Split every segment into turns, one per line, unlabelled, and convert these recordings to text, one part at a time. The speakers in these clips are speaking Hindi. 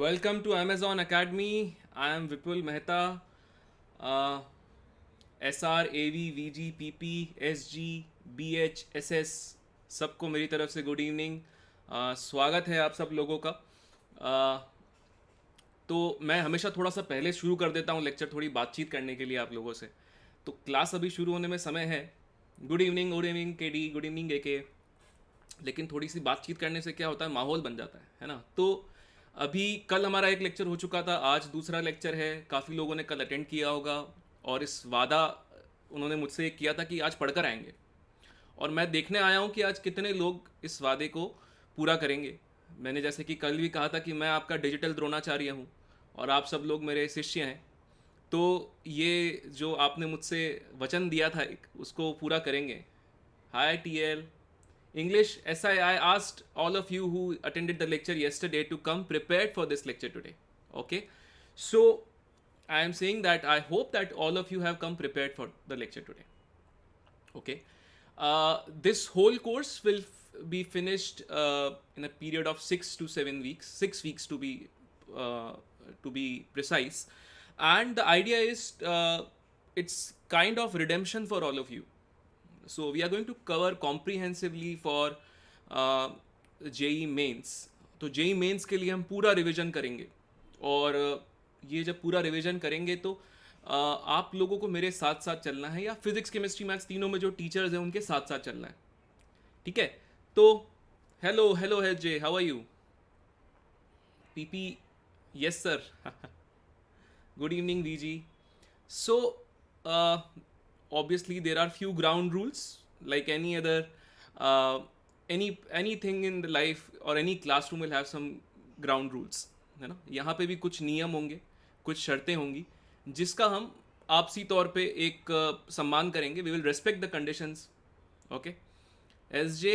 Welcome to Amazon Academy. I am Vipul Mehta. Uh, SR, AV, VG, PP, SG, BH, SS सबको मेरी तरफ से गुड इवनिंग। स्वागत है आप सब लोगों का। uh, तो मैं हमेशा थोड़ा सा पहले शुरू कर देता हूँ लेक्चर, थोड़ी बातचीत करने के लिए आप लोगों से। तो क्लास अभी शुरू होने में समय है। गुड इवनिंग के डी, गुड इवनिंग ए के। लेकिन थोड़ी सी बातचीत करने से क्या होता है, माहौल बन जाता है ना। तो अभी कल हमारा एक लेक्चर हो चुका था, आज दूसरा लेक्चर है। काफ़ी लोगों ने कल अटेंड किया होगा और इस वादा उन्होंने मुझसे किया था कि आज पढ़कर आएंगे। और मैं देखने आया हूँ कि आज कितने लोग इस वादे को पूरा करेंगे। मैंने जैसे कि कल भी कहा था कि मैं आपका डिजिटल द्रोणाचार्य हूँ और आप सब लोग मेरे शिष्य हैं। तो ये जो आपने मुझसे वचन दिया था एक, उसको पूरा करेंगे। हाय TL English SI, I asked all of you who attended the lecture yesterday to come prepared for this lecture today. Okay, so I am saying that I hope that all of you have come prepared for the lecture today. Okay, this whole course will be finished in a period of 6 to 7 weeks, 6 weeks uh, to be precise, and the idea is it's kind of redemption for all of you. So we are going to cover comprehensively for JEE Mains. तो जेई मेंस के लिए हम पूरा रिवीजन करेंगे। और ये जब पूरा रिवीजन करेंगे तो आप लोगों को मेरे साथ साथ चलना है, या फिजिक्स केमिस्ट्री मैथ्स तीनों में जो टीचर्स हैं उनके साथ साथ चलना है। ठीक है। तो hello hello hi J, how are you? PP, yes sir. Good evening VG. So, obviously, there are few ground rules like any other uh, anything in the life or any classroom will have some ground rules, है ना। यहाँ पे भी कुछ नियम होंगे, कुछ शर्तें होंगी जिसका हम आपसी तौर पे एक सम्मान करेंगे। We will respect the conditions. Okay S J.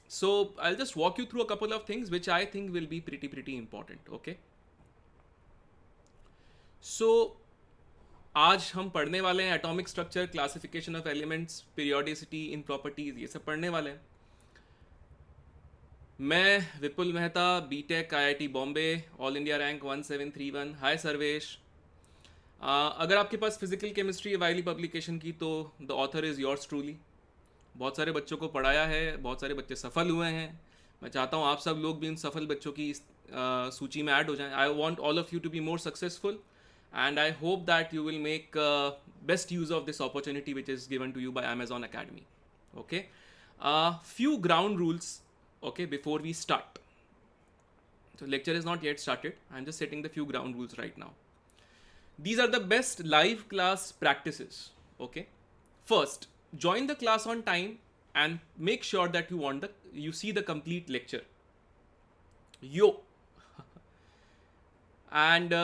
So I'll just walk you through a couple of things which I think will be pretty important. Okay. So आज हम पढ़ने वाले हैं atomic structure, classification of elements, periodicity in properties, ये सब पढ़ने वाले हैं। मैं Vipul Mehta, BTech IIT Bombay, all India rank 1731। Hi Sarvesh. अगर आपके पास फिजिकल केमिस्ट्री है वाइली पब्लिकेशन की, तो the author is yours truly. बहुत सारे बच्चों को पढ़ाया है, बहुत सारे बच्चे सफल हुए हैं। मैं चाहता हूँ आप सब लोग भी इन सफल बच्चों की सूची में ऐड हो जाएं। I want all of you to be more successful and I hope that you will make best use of this opportunity which is given to you by Amazon Academy. Okay, few ground rules, okay, before we start. So lecture is not yet started, I'm just setting the few ground rules right now. These are the best live class practices. Okay, first, join the class on time and make sure that you see the complete lecture. Yo. And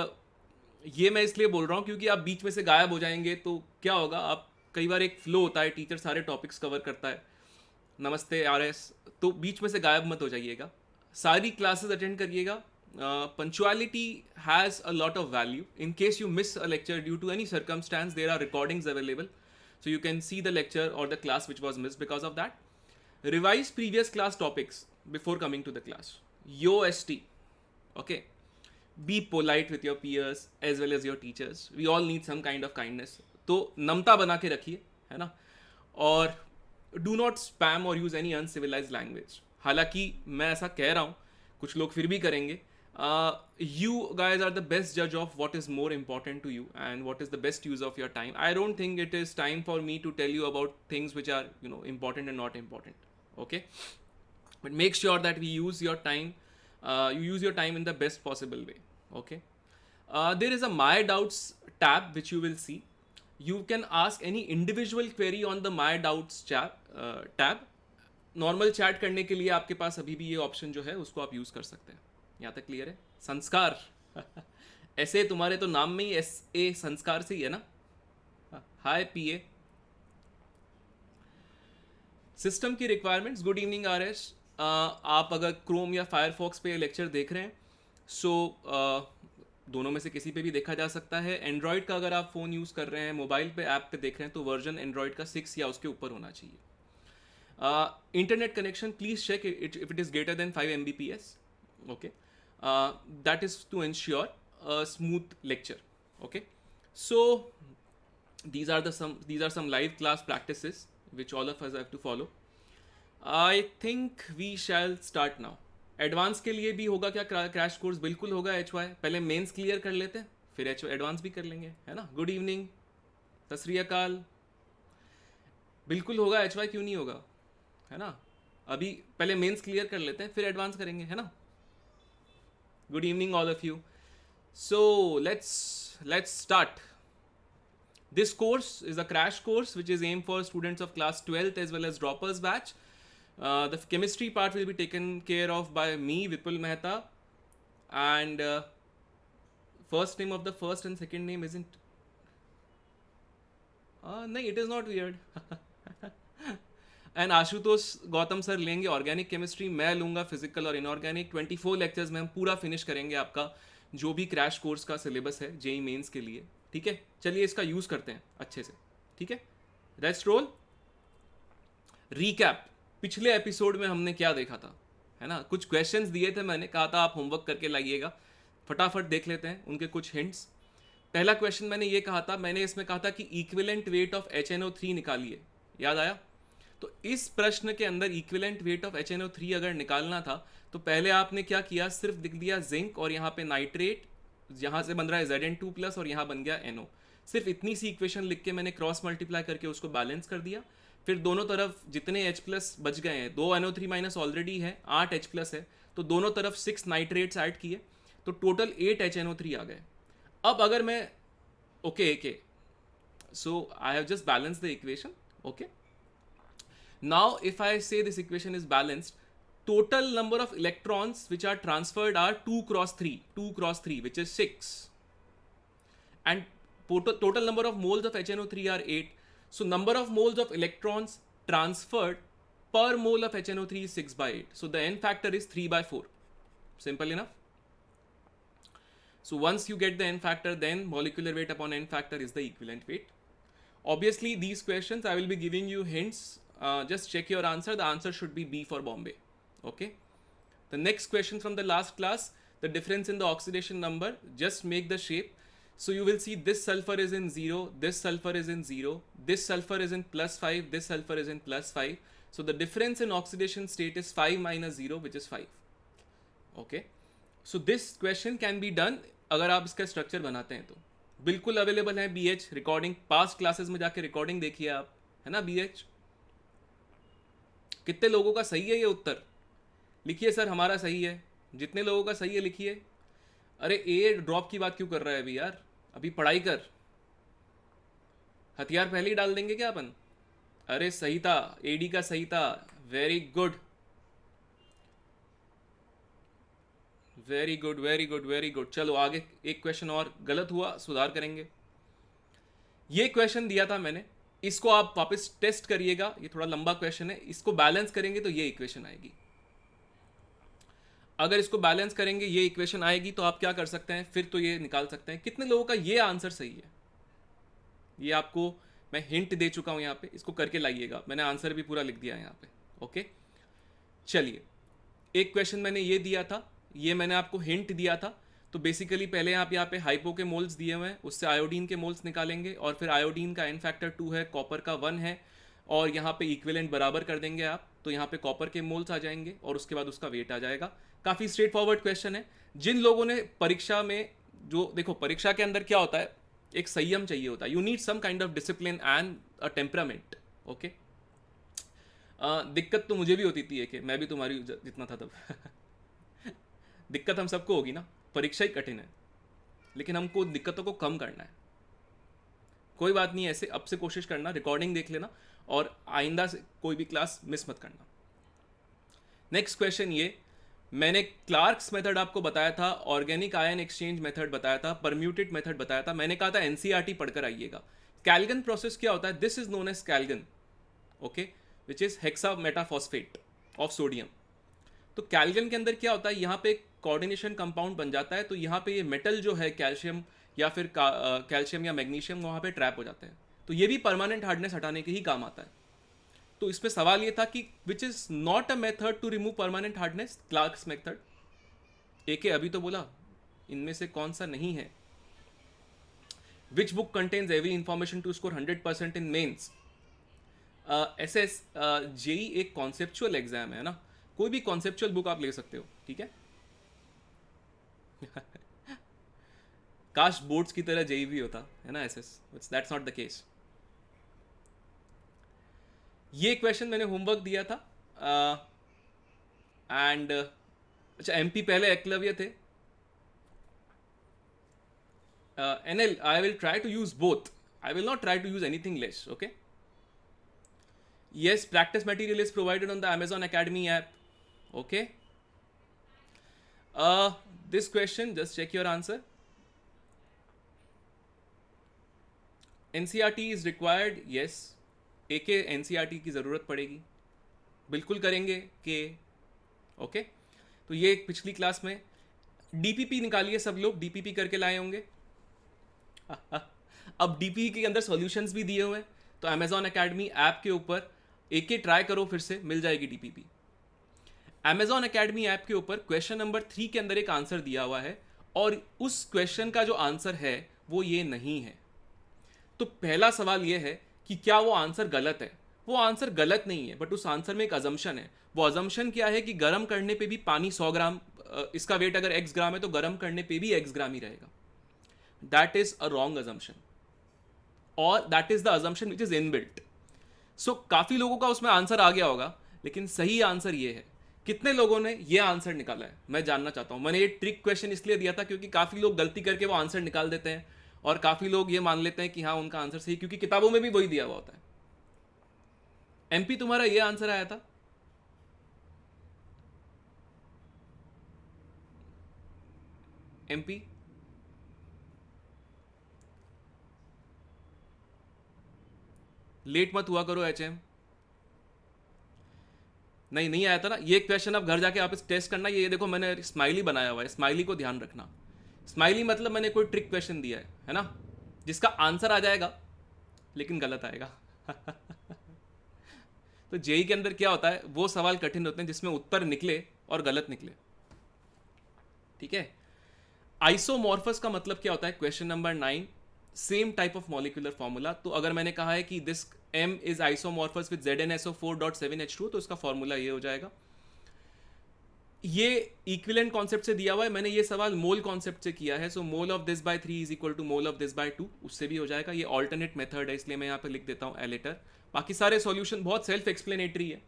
ये मैं इसलिए बोल रहा हूँ क्योंकि आप बीच में से गायब हो जाएंगे तो क्या होगा, आप कई बार एक फ्लो होता है, टीचर सारे टॉपिक्स कवर करता है, नमस्ते आर एस, तो बीच में से गायब मत हो जाइएगा, सारी क्लासेस अटेंड करिएगा। Punctuality has a lot of value. In case you miss a lecture due to any circumstance, there are recordings available, so you can see the lecture or the class which was missed because of that. Revise previous class topics before coming to the class. Yo ST. Okay. Be polite with your peers as well as your teachers. We all need some kind of kindness. तो नमता बना के रखिए, है ना। और do not spam or use any uncivilized language. हालांकि मैं ऐसा कह रहा हूँ, कुछ लोग फिर भी करेंगे। You guys are the best judge of what is more important to you and what is the best use of your time. I don't think it is time for me to tell you about things which are, important and not important. Okay, but make sure that we use your time. You use your time in the best possible way. Okay, there is a my doubts tab which you will see. You can ask any individual query on the my doubts tab. Normal chat करने के लिए आपके पास अभी भी ये ऑप्शन जो है उसको आप यूज़ कर सकते हैं। यहाँ तक क्लियर है? संस्कार। ऐसे तुम्हारे तो नाम में ही एस ए संस्कार से ही है ना। हाय पीए। सिस्टम की requirements. Good evening R S. आप अगर क्रोम या फायरफॉक्स पे लेक्चर देख रहे हैं, सो दोनों में से किसी पे भी देखा जा सकता है। एंड्रॉयड का अगर आप फ़ोन यूज़ कर रहे हैं, मोबाइल पे ऐप पे देख रहे हैं, तो वर्जन एंड्रॉयड का 6 या उसके ऊपर होना चाहिए। Internet connection please check if it is greater than 5 Mbps. Okay, That is to ensure a smooth lecture. Okay, so these are some live class practices which all of us have to follow. I think we shall start now. Advance के लिए भी होगा क्या क्रैश कोर्स? बिल्कुल होगा एच वाई. पहले मेंस क्लियर कर लेते हैं, फिर एच एडवांस भी कर लेंगे, है ना. गुड इवनिंग, सत श्री अकाल. बिल्कुल होगा एच वाई, क्यों नहीं होगा, है ना. अभी पहले मेंस क्लियर कर लेते हैं, फिर एडवांस करेंगे, है ना. Good evening all of you. So let's start. This course is a crash course which is aimed for students of class 12th as well as droppers batch. The chemistry part will be taken care of by me, Vipul Mehta, and first name of the first and second name isn't. No, it is not weird. And Ashutosh Gautam sir लेंगे ऑर्गेनिक केमिस्ट्री, मैं लूँगा फिजिकल और इनऑर्गेनिक. 24 लेक्चर्स में हम पूरा फिनिश करेंगे आपका जो भी क्रैश कोर्स का सिलेबस है जेई मेंस के लिए. ठीक है, चलिए इसका यूज़ करते हैं अच्छे से. ठीक है, लेट्स रोल. रीकैप, पिछले एपिसोड में हमने क्या देखा था, है ना. कुछ क्वेश्चंस दिए थे, मैंने कहा था आप होमवर्क करके लाइएगा. फटाफट देख लेते हैं उनके कुछ हिंट्स. पहला क्वेश्चन मैंने ये कहा था, मैंने इसमें कहा था कि इक्विवेलेंट वेट ऑफ HNO3 निकालिए. याद आया? तो इस प्रश्न के अंदर इक्विवेलेंट वेट ऑफ HNO3 अगर निकालना था तो पहले आपने क्या किया, सिर्फ लिख दिया जिंक और यहाँ पे नाइट्रेट, यहाँ से बन रहा है Zn2+ और यहाँ बन गया NO. सिर्फ इतनी सी इक्वेशन लिख के मैंने क्रॉस मल्टीप्लाई करके उसको बैलेंस कर दिया. फिर दोनों तरफ जितने H+ बच गए हैं, 2 NO3- ऑलरेडी है, 8 H+ है, तो दोनों तरफ 6 नाइट्रेट्स ऐड किए तो टोटल 8 HNO3 आ गए. अब अगर मैं okay so I have just balance the equation. Okay, now if I say this equation is balanced, total number of electrons which are transferred are 2 cross 3 which is 6, and total number of moles of HNO3 are 8. So number of moles of electrons transferred per mole of HNO3 is 6/8. So the n factor is 3/4. Simple enough. So once you get the n factor, then molecular weight upon n factor is the equivalent weight. Obviously these questions I will be giving you hints. Just check your answer. The answer should be B for Bombay. Okay. The next question from the last class, the difference in the oxidation number. Just make the shape. So you will see this sulfur is in 0, this sulfur is in 0, this sulfur is in +5, this sulfur is in +5. So the difference in oxidation state is 5 - 0, which is 5. Okay. So this question can be done अगर आप इसका स्ट्रक्चर बनाते हैं तो. बिल्कुल अवेलेबल है BH रिकॉर्डिंग. पास्ट क्लासेस में जाके रिकॉर्डिंग देखिए आप, है ना. BH कितने लोगों का सही है ये उत्तर? लिखिए सर हमारा सही है. जितने लोगों का सही है लिखिए. अरे ए ड्रॉप की बात क्यों कर रहा है अभी यार, अभी पढ़ाई कर. हथियार पहले ही डाल देंगे क्या अपन? अरे सही था, एडी का सही था. Very good very good very good very good. चलो आगे एक क्वेश्चन और गलत हुआ, सुधार करेंगे. ये क्वेश्चन दिया था मैंने, इसको आप वापस टेस्ट करिएगा. ये थोड़ा लंबा क्वेश्चन है, इसको बैलेंस करेंगे तो ये इक्वेशन आएगी. अगर इसको बैलेंस करेंगे ये इक्वेशन आएगी तो आप क्या कर सकते हैं, फिर तो ये निकाल सकते हैं. कितने लोगों का ये आंसर सही है? ये आपको मैं हिंट दे चुका हूं यहाँ पे, इसको करके लाइएगा. मैंने आंसर भी पूरा लिख दिया है यहाँ पे. ओके, चलिए एक क्वेश्चन मैंने ये दिया था, ये मैंने आपको हिंट दिया था. तो बेसिकली पहले आप यहाँ पे हाइपो के मोल्स दिए हुए हैं, उससे आयोडीन के मोल्स निकालेंगे और फिर आयोडीन का n फैक्टर 2 है, कॉपर का 1 है और यहाँ पे इक्विवेलेंट बराबर कर देंगे आप, तो यहाँ पे कॉपर के मोल्स आ जाएंगे और उसके बाद उसका वेट आ जाएगा. काफ़ी स्ट्रेट फॉरवर्ड क्वेश्चन है. जिन लोगों ने परीक्षा में, जो देखो परीक्षा के अंदर क्या होता है, एक संयम चाहिए होता है. You need some kind of discipline and a temperament. Okay, दिक्कत तो मुझे भी होती थी कि मैं भी तुम्हारी जितना था तब. दिक्कत हम सबको होगी ना, परीक्षा ही कठिन है, लेकिन हमको दिक्कतों को कम करना है. कोई बात नहीं, ऐसे अब से कोशिश करना, रिकॉर्डिंग देख लेना और आइंदा से कोई भी क्लास मिस मत करना. नेक्स्ट क्वेश्चन, ये मैंने क्लार्क्स मेथड आपको बताया था, ऑर्गेनिक आयन एक्सचेंज मेथड बताया था, परम्यूटेड मेथड बताया था. मैंने कहा था एनसीईआरटी पढ़कर आइएगा. कैल्गन प्रोसेस क्या होता है? This is known as calgon. Okay, which is hexa metaphosphate of sodium. तो कैल्गन के अंदर क्या होता है, यहाँ पे कोऑर्डिनेशन कंपाउंड बन जाता है. तो यहाँ पे ये मेटल जो है कैल्शियम या फिर कैल्शियम या मैग्नीशियम वहाँ पे ट्रैप हो जाते हैं. तो ये भी परमानेंट हार्डनेस हटाने के ही काम आता है. तो इसमें सवाल ये था कि which is not a method to remove permanent hardness, Clark's method. एक अभी तो बोला, इनमें से कौन सा नहीं है? Which book contains every information to score 100% in Mains? SS JE एक कॉन्सेप्चुअल एग्जाम है ना, कोई भी कॉन्सेप्चुअल बुक आप ले सकते हो, ठीक है। काश बोर्ड्स की तरह जेई भी होता है ना SS, but that's not the case. ये क्वेश्चन मैंने होमवर्क दिया था, एंड अच्छा एमपी पहले एकलव्य थे। NL, I will try to use both. I will not try to use anything less, okay? Yes, practice material is provided on the Amazon Academy app, okay? This question, just check your answer. NCERT is required, yes. AK NCERT की ज़रूरत पड़ेगी, बिल्कुल करेंगे कि ओके। तो ये पिछली क्लास में DPP निकालिए, सब लोग DPP करके लाए होंगे। अब DPP के अंदर सॉल्यूशंस भी दिए हुए हैं, तो Amazon Academy ऐप के ऊपर एक ट्राई करो, फिर से मिल जाएगी DPP। Amazon Academy ऐप के ऊपर क्वेश्चन नंबर 3 के अंदर एक आंसर दिया हुआ है, और उस क्वेश्चन का जो आंसर है वो ये नहीं है। तो पहला सवाल ये है कि क्या वो आंसर गलत है? वो आंसर गलत नहीं है, बट उस आंसर में एक अजम्पशन है। वो अजम्पशन क्या है कि गर्म करने पे भी पानी 100 ग्राम, इसका वेट अगर x ग्राम है तो गर्म करने पे भी x ग्राम ही रहेगा। That is a wrong assumption, और that is the assumption which is inbuilt. So काफी लोगों का उसमें आंसर आ गया होगा, लेकिन सही आंसर ये है। कितने लोगों ने ये आंसर निकाला है मैं जानना चाहता हूं। मैंने ये ट्रिक क्वेश्चन इसलिए दिया था क्योंकि काफी लोग गलती करके वो आंसर निकाल देते हैं, और काफी लोग ये मान लेते हैं कि हाँ उनका आंसर सही, क्योंकि किताबों में भी वही दिया हुआ होता है। एमपी तुम्हारा ये आंसर आया था, एमपी लेट मत हुआ करो HM। नहीं आया था ना ये क्वेश्चन। अब घर जाके आप इस टेस्ट करना। ये देखो मैंने स्माइली बनाया हुआ है, स्माइली को ध्यान रखना। स्माइली मतलब मैंने कोई ट्रिक क्वेश्चन दिया है ना, जिसका आंसर आ जाएगा लेकिन गलत आएगा। तो जेई के अंदर क्या होता है, वो सवाल कठिन होते हैं जिसमें उत्तर निकले और गलत निकले, ठीक है। आइसोमॉर्फस का मतलब क्या होता है? Question number 9, same type of molecular formula. तो अगर मैंने कहा है कि this M is isomorphous with ZnSO4.7H2, तो इसका फॉर्मूला ये हो जाएगा। ये इक्विवेलेंट कॉन्सेप्ट से दिया हुआ है, मैंने ये सवाल मोल कॉन्सेप्ट से किया है। So mole of this by 3 is equal to mole of this by 2, उससे भी हो जाएगा। ये ऑल्टरनेट मेथड है, इसलिए मैं यहाँ पे लिख देता हूँ एलेटर। बाकी सारे सॉल्यूशन बहुत सेल्फ एक्सप्लेनेटरी है।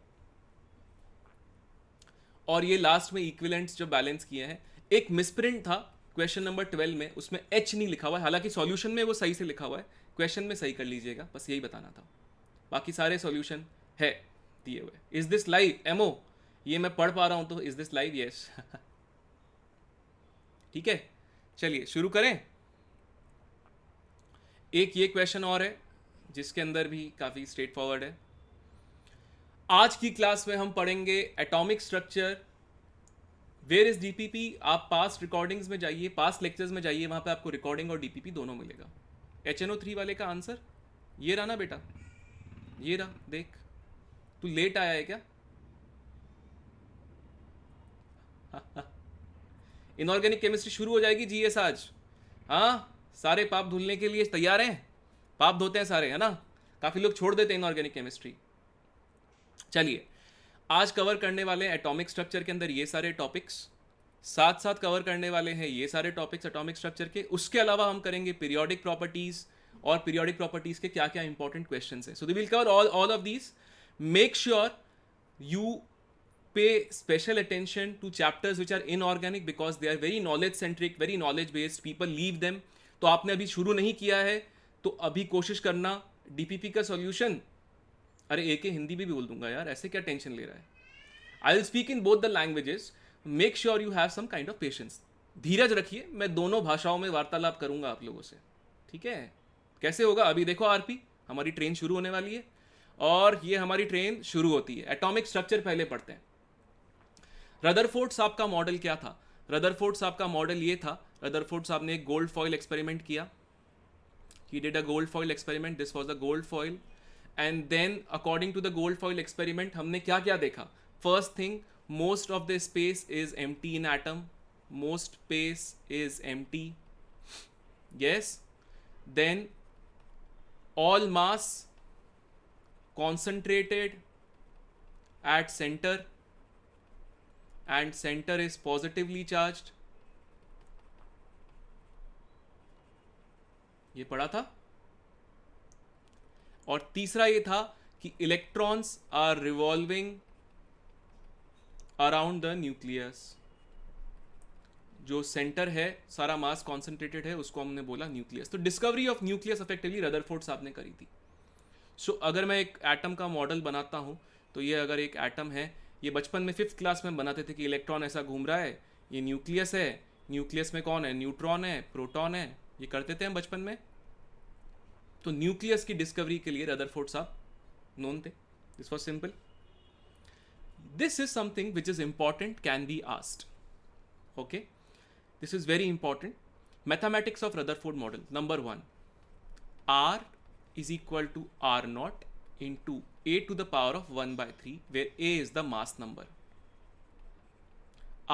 और ये लास्ट में इक्विवेलेंट्स जो बैलेंस किए हैं। एक मिसप्रिंट था क्वेश्चन नंबर 12 में, उसमें H नहीं लिखा हुआ है, हालांकि सॉल्यूशन में वो सही से लिखा हुआ है, क्वेश्चन में सही कर लीजिएगा, बस यही बताना था। बाकी सारे सॉल्यूशन है दिए हुए। Is this live MO? ये मैं पढ़ पा रहा हूं तो इज दिस लाइव? यस। ठीक है, चलिए शुरू करें। एक ये क्वेश्चन और है जिसके अंदर भी काफी स्ट्रेट फॉरवर्ड है। आज की क्लास में हम पढ़ेंगे atomic structure. Where is DPP? आप पास्ट रिकॉर्डिंग्स में जाइए, पास्ट लेक्चर्स में जाइए, वहां पे आपको रिकॉर्डिंग और डीपीपी दोनों मिलेगा। HNO3 वाले का आंसर ये रहा ना बेटा, ये रहा, देख। तू लेट आया है क्या? इनऑर्गेनिक केमिस्ट्री शुरू हो जाएगी GS आज। हाँ, सारे पाप धुलने के लिए तैयार हैं? पाप धोते हैं सारे, है ना? काफी लोग छोड़ देते हैं इनऑर्गेनिक केमिस्ट्री। चलिए, आज कवर करने वाले हैं एटॉमिक स्ट्रक्चर के अंदर ये सारे टॉपिक्स, साथ साथ कवर करने वाले हैं ये सारे टॉपिक्स एटॉमिक स्ट्रक्चर के। उसके अलावा हम करेंगे पीरियोडिक प्रॉपर्टीज, और पीरियोडिक प्रॉपर्टीज के क्या क्या इंपॉर्टेंट क्वेश्चंस हैं। So we will cover all of these. Make sure you pay special attention to chapters which are inorganic because they are very knowledge centric, very knowledge based, people leave them। तो आपने अभी शुरू नहीं किया है तो अभी कोशिश करना। डीपीपी का सॉल्यूशन, अरे एक हिंदी भी बोल दूंगा यार, ऐसे क्या टेंशन ले रहा है। I will speak in both the languages, make sure you have some kind of patience. धीरज रखिए, मैं दोनों भाषाओं में वार्तालाप करूंगा आप लोगों से, ठीक है। कैसे होगा? अभी देखो आरपी, हमारी ट्रेन शुरू होने वाली है, और ये हमारी ट्रेन शुरू होती है। एटॉमिक स्ट्रक्चर पहले पढ़ते हैं। रदरफोर्ड साहब का मॉडल क्या था? रदरफोर्ड साहब का मॉडल ये था, रदरफोर्ड साहब ने एक गोल्ड फॉइल एक्सपेरिमेंट किया। He did a gold foil experiment, this was the gold foil. And then according to the gold foil experiment हमने क्या क्या देखा? First thing, most of the space is empty in atom, most space is empty, yes, then all mass concentrated at center and center is positively charged. ये पढ़ा था. और तीसरा ये था कि electrons are revolving around the nucleus. जो सेंटर है, सारा मास कॉन्सेंट्रेटेड है, उसको हमने बोला न्यूक्लियस. तो discovery of nucleus effectively Rutherford साहब ने करी थी. सो अगर मैं एक एटम का मॉडल बनाता हूँ, तो ये अगर एक एटम है, ये बचपन में 5th क्लास में बनाते थे कि इलेक्ट्रॉन ऐसा घूम रहा है, ये न्यूक्लियस है, न्यूक्लियस में कौन है, न्यूट्रॉन है, प्रोटॉन है, ये करते थे हम बचपन में. तो न्यूक्लियस की डिस्कवरी के लिए रदरफोर्ड साहब नोन थे. This was simple. This is something which is important, can be asked. Okay, this is very important. Mathematics of Rutherford model. Number 1, R is equal to R naught into a to the power of 1 by 3, where a is the mass number,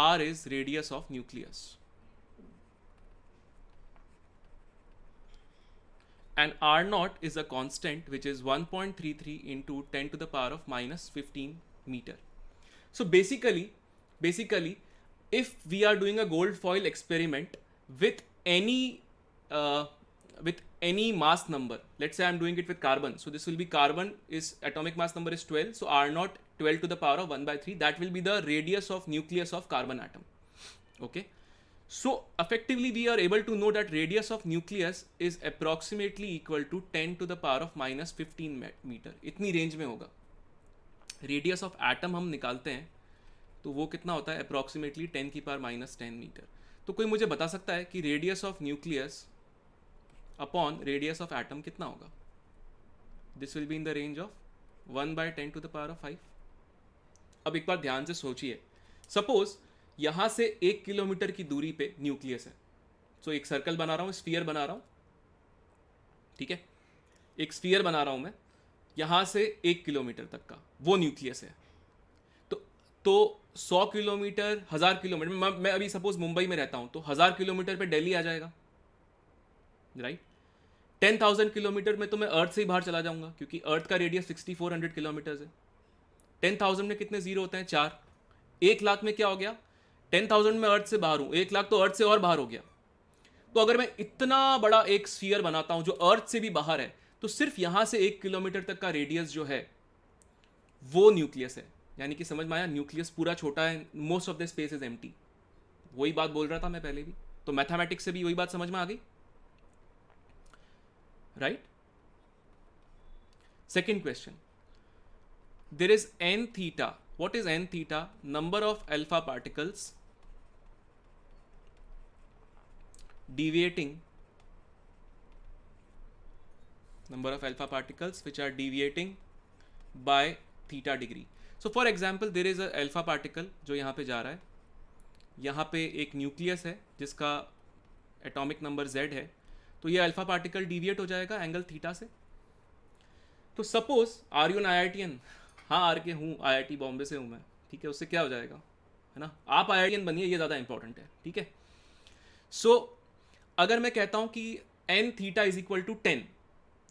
R is radius of nucleus, and R naught is a constant which is 1.33 into 10 to the power of minus 15 meter. So basically if we are doing a gold foil experiment with any mass number, let's say I'm doing it with carbon, so this will be carbon is atomic mass number is 12, so R naught 12 to the power of 1 by 3, that will be the radius of nucleus of carbon atom. Okay, so effectively we are able to know that radius of nucleus is approximately equal to 10 to the power of minus 15 meter. इतनी रेंज में होगा. रेडियस ऑफ एटम हम निकालते हैं तो वो कितना होता है, अप्रॉक्सीमेटली 10 की पावर माइनस 10 मीटर. तो कोई मुझे बता सकता है कि radius of nucleus upon radius of atom कितना होगा? This will be in the range of 1 by 10 to the power of 5. अब एक बार ध्यान से सोचिए, सपोज यहाँ से 1 किलोमीटर की दूरी पे न्यूक्लियस है. सो एक सर्कल बना रहा हूँ, स्फीयर बना रहा हूँ, ठीक है, एक स्फीयर बना रहा हूँ मैं, यहाँ से 1 किलोमीटर तक का वो न्यूक्लियस है. तो 100 किलोमीटर, 1000 किलोमीटर, मैं अभी सपोज मुंबई में रहता हूँ, तो 1000 किलोमीटर पे दिल्ली आ जाएगा, राइट. 10,000 किलोमीटर में तो मैं अर्थ से ही बाहर चला जाऊंगा, क्योंकि अर्थ का रेडियस 6400 किलोमीटर है. 10,000 में कितने जीरो होते हैं? 4. 1 लाख में क्या हो गया? 10,000 में अर्थ से बाहर हूँ, 1 लाख तो अर्थ से और बाहर हो गया. तो अगर मैं इतना बड़ा एक स्फीयर बनाता हूँ जो अर्थ से भी बाहर है, तो सिर्फ यहाँ से 1 किलोमीटर तक का रेडियस जो है वो न्यूक्लियस है. यानी कि समझ में आया, न्यूक्लियस पूरा छोटा है, most of the space is empty. वही बात बोल रहा था मैं पहले भी, तो मैथमेटिक्स से भी वही बात समझ में आ गई, right. Second question, there is n theta. What is n theta? Number of alpha particles deviating, number of alpha particles which are deviating by theta degree. So for example there is a alpha particle जो यहाँ पे जा रहा है, यहाँ पे एक न्यूक्लियस है जिसका एटॉमिक नंबर z है, तो ये अल्फा पार्टिकल डिविएट हो जाएगा एंगल थीटा से. तो suppose are you an IITian? हाँ आर के हूँ, IIT बॉम्बे से हूँ मैं, ठीक है. उससे क्या हो जाएगा, है ना, आप IITian बनिए, ये ज़्यादा इंपॉर्टेंट है, ठीक है. सो अगर मैं कहता हूँ कि n theta is equal to 10,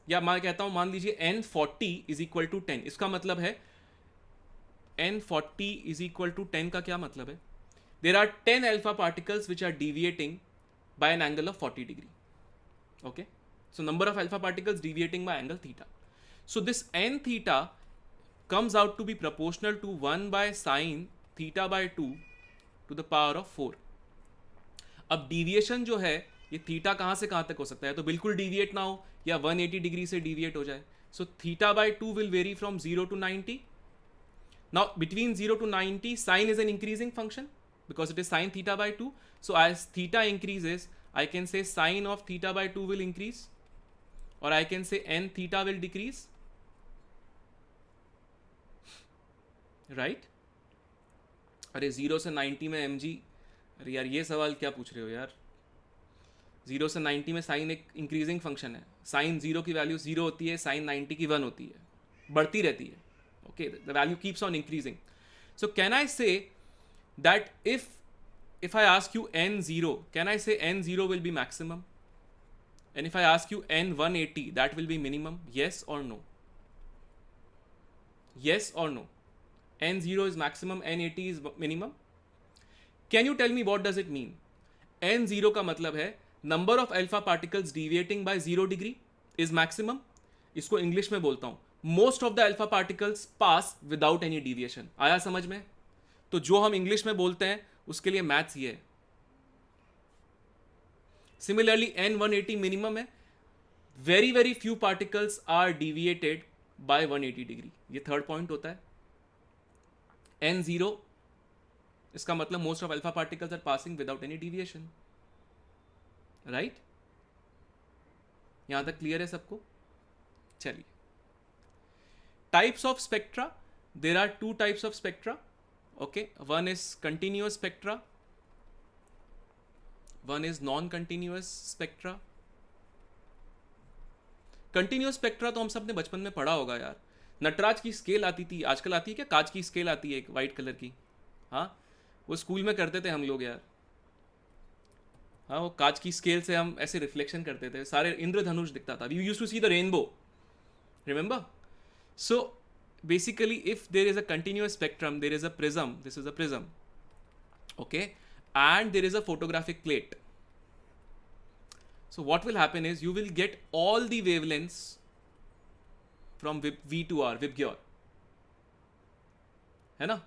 या मैं कहता हूँ मान लीजिए n40 इज इक्वल टू 10, इसका मतलब है n40 इज इक्वल टू 10 का क्या मतलब है? There are 10 alpha particles which are deviating by an angle of 40 degree. Okay, so number of alpha particles deviating by angle theta. So this n theta comes out to be proportional to 1 by sin theta by 2 to the power of 4. अब डिविएशन जो है ये थीटा कहाँ से कहाँ तक हो सकता है? तो बिल्कुल डिविएट ना हो, या 180 डिग्री से डिविएट हो जाए. So theta by 2 will vary from 0 to 90. Now between 0 to 90 sine is an increasing function because it is sin theta by 2. So as theta increases, I can say sin of theta by 2 will increase, or I can say n theta will decrease, right? अरे 0 से 90 में mg, अरे यार ये सवाल क्या पूछ रहे हो यार. 0 से 90 में साइन एक इंक्रीजिंग फंक्शन है, साइन 0 की वैल्यू 0 होती है, साइन 90 की 1 होती है, बढ़ती रहती है. Okay, the value keeps on increasing. So can I से that if if I ask you n0, can I say n0 will be maximum? And if I ask you n180, that will be minimum? Yes or no? Yes or no? n0 is maximum, n80 is minimum. Can you tell me what does it mean? n0 का मतलब है number of alpha particles deviating by 0 degree is maximum. इसको इंग्लिश में बोलता हूं most of the alpha particles pass without any deviation. आया समझ में? तो जो हम इंग्लिश में बोलते हैं उसके लिए मैथ्स ये है. सिमिलरली n180 मिनिमम है. Very very few particles are deviated by 180 degree. ये थर्ड पॉइंट होता है. n0 इसका मतलब most of alpha particles are passing without any deviation. Right? यहां तक क्लियर है सबको? चलिए. Types of spectra. There are two types of spectra. Okay, one is continuous spectra, one is non continuous spectra. Continuous spectra तो हम सब ने बचपन में पढ़ा होगा यार. नटराज की स्केल आती थी, आजकल आती है क्या? कांच की स्केल आती है एक वाइट कलर की. हाँ, वो स्कूल में करते थे हम लोग यार. हाँ, वो कांच की स्केल से हम ऐसे रिफ्लेक्शन करते थे, सारे इंद्रधनुष दिखता था. We used to see the rainbow, remember? So basically if there is a continuous spectrum, there is a prism, this is a prism, okay, and there is a photographic plate. So what will happen is you will get all the wavelengths from V to R, VIBGYOR, है ना?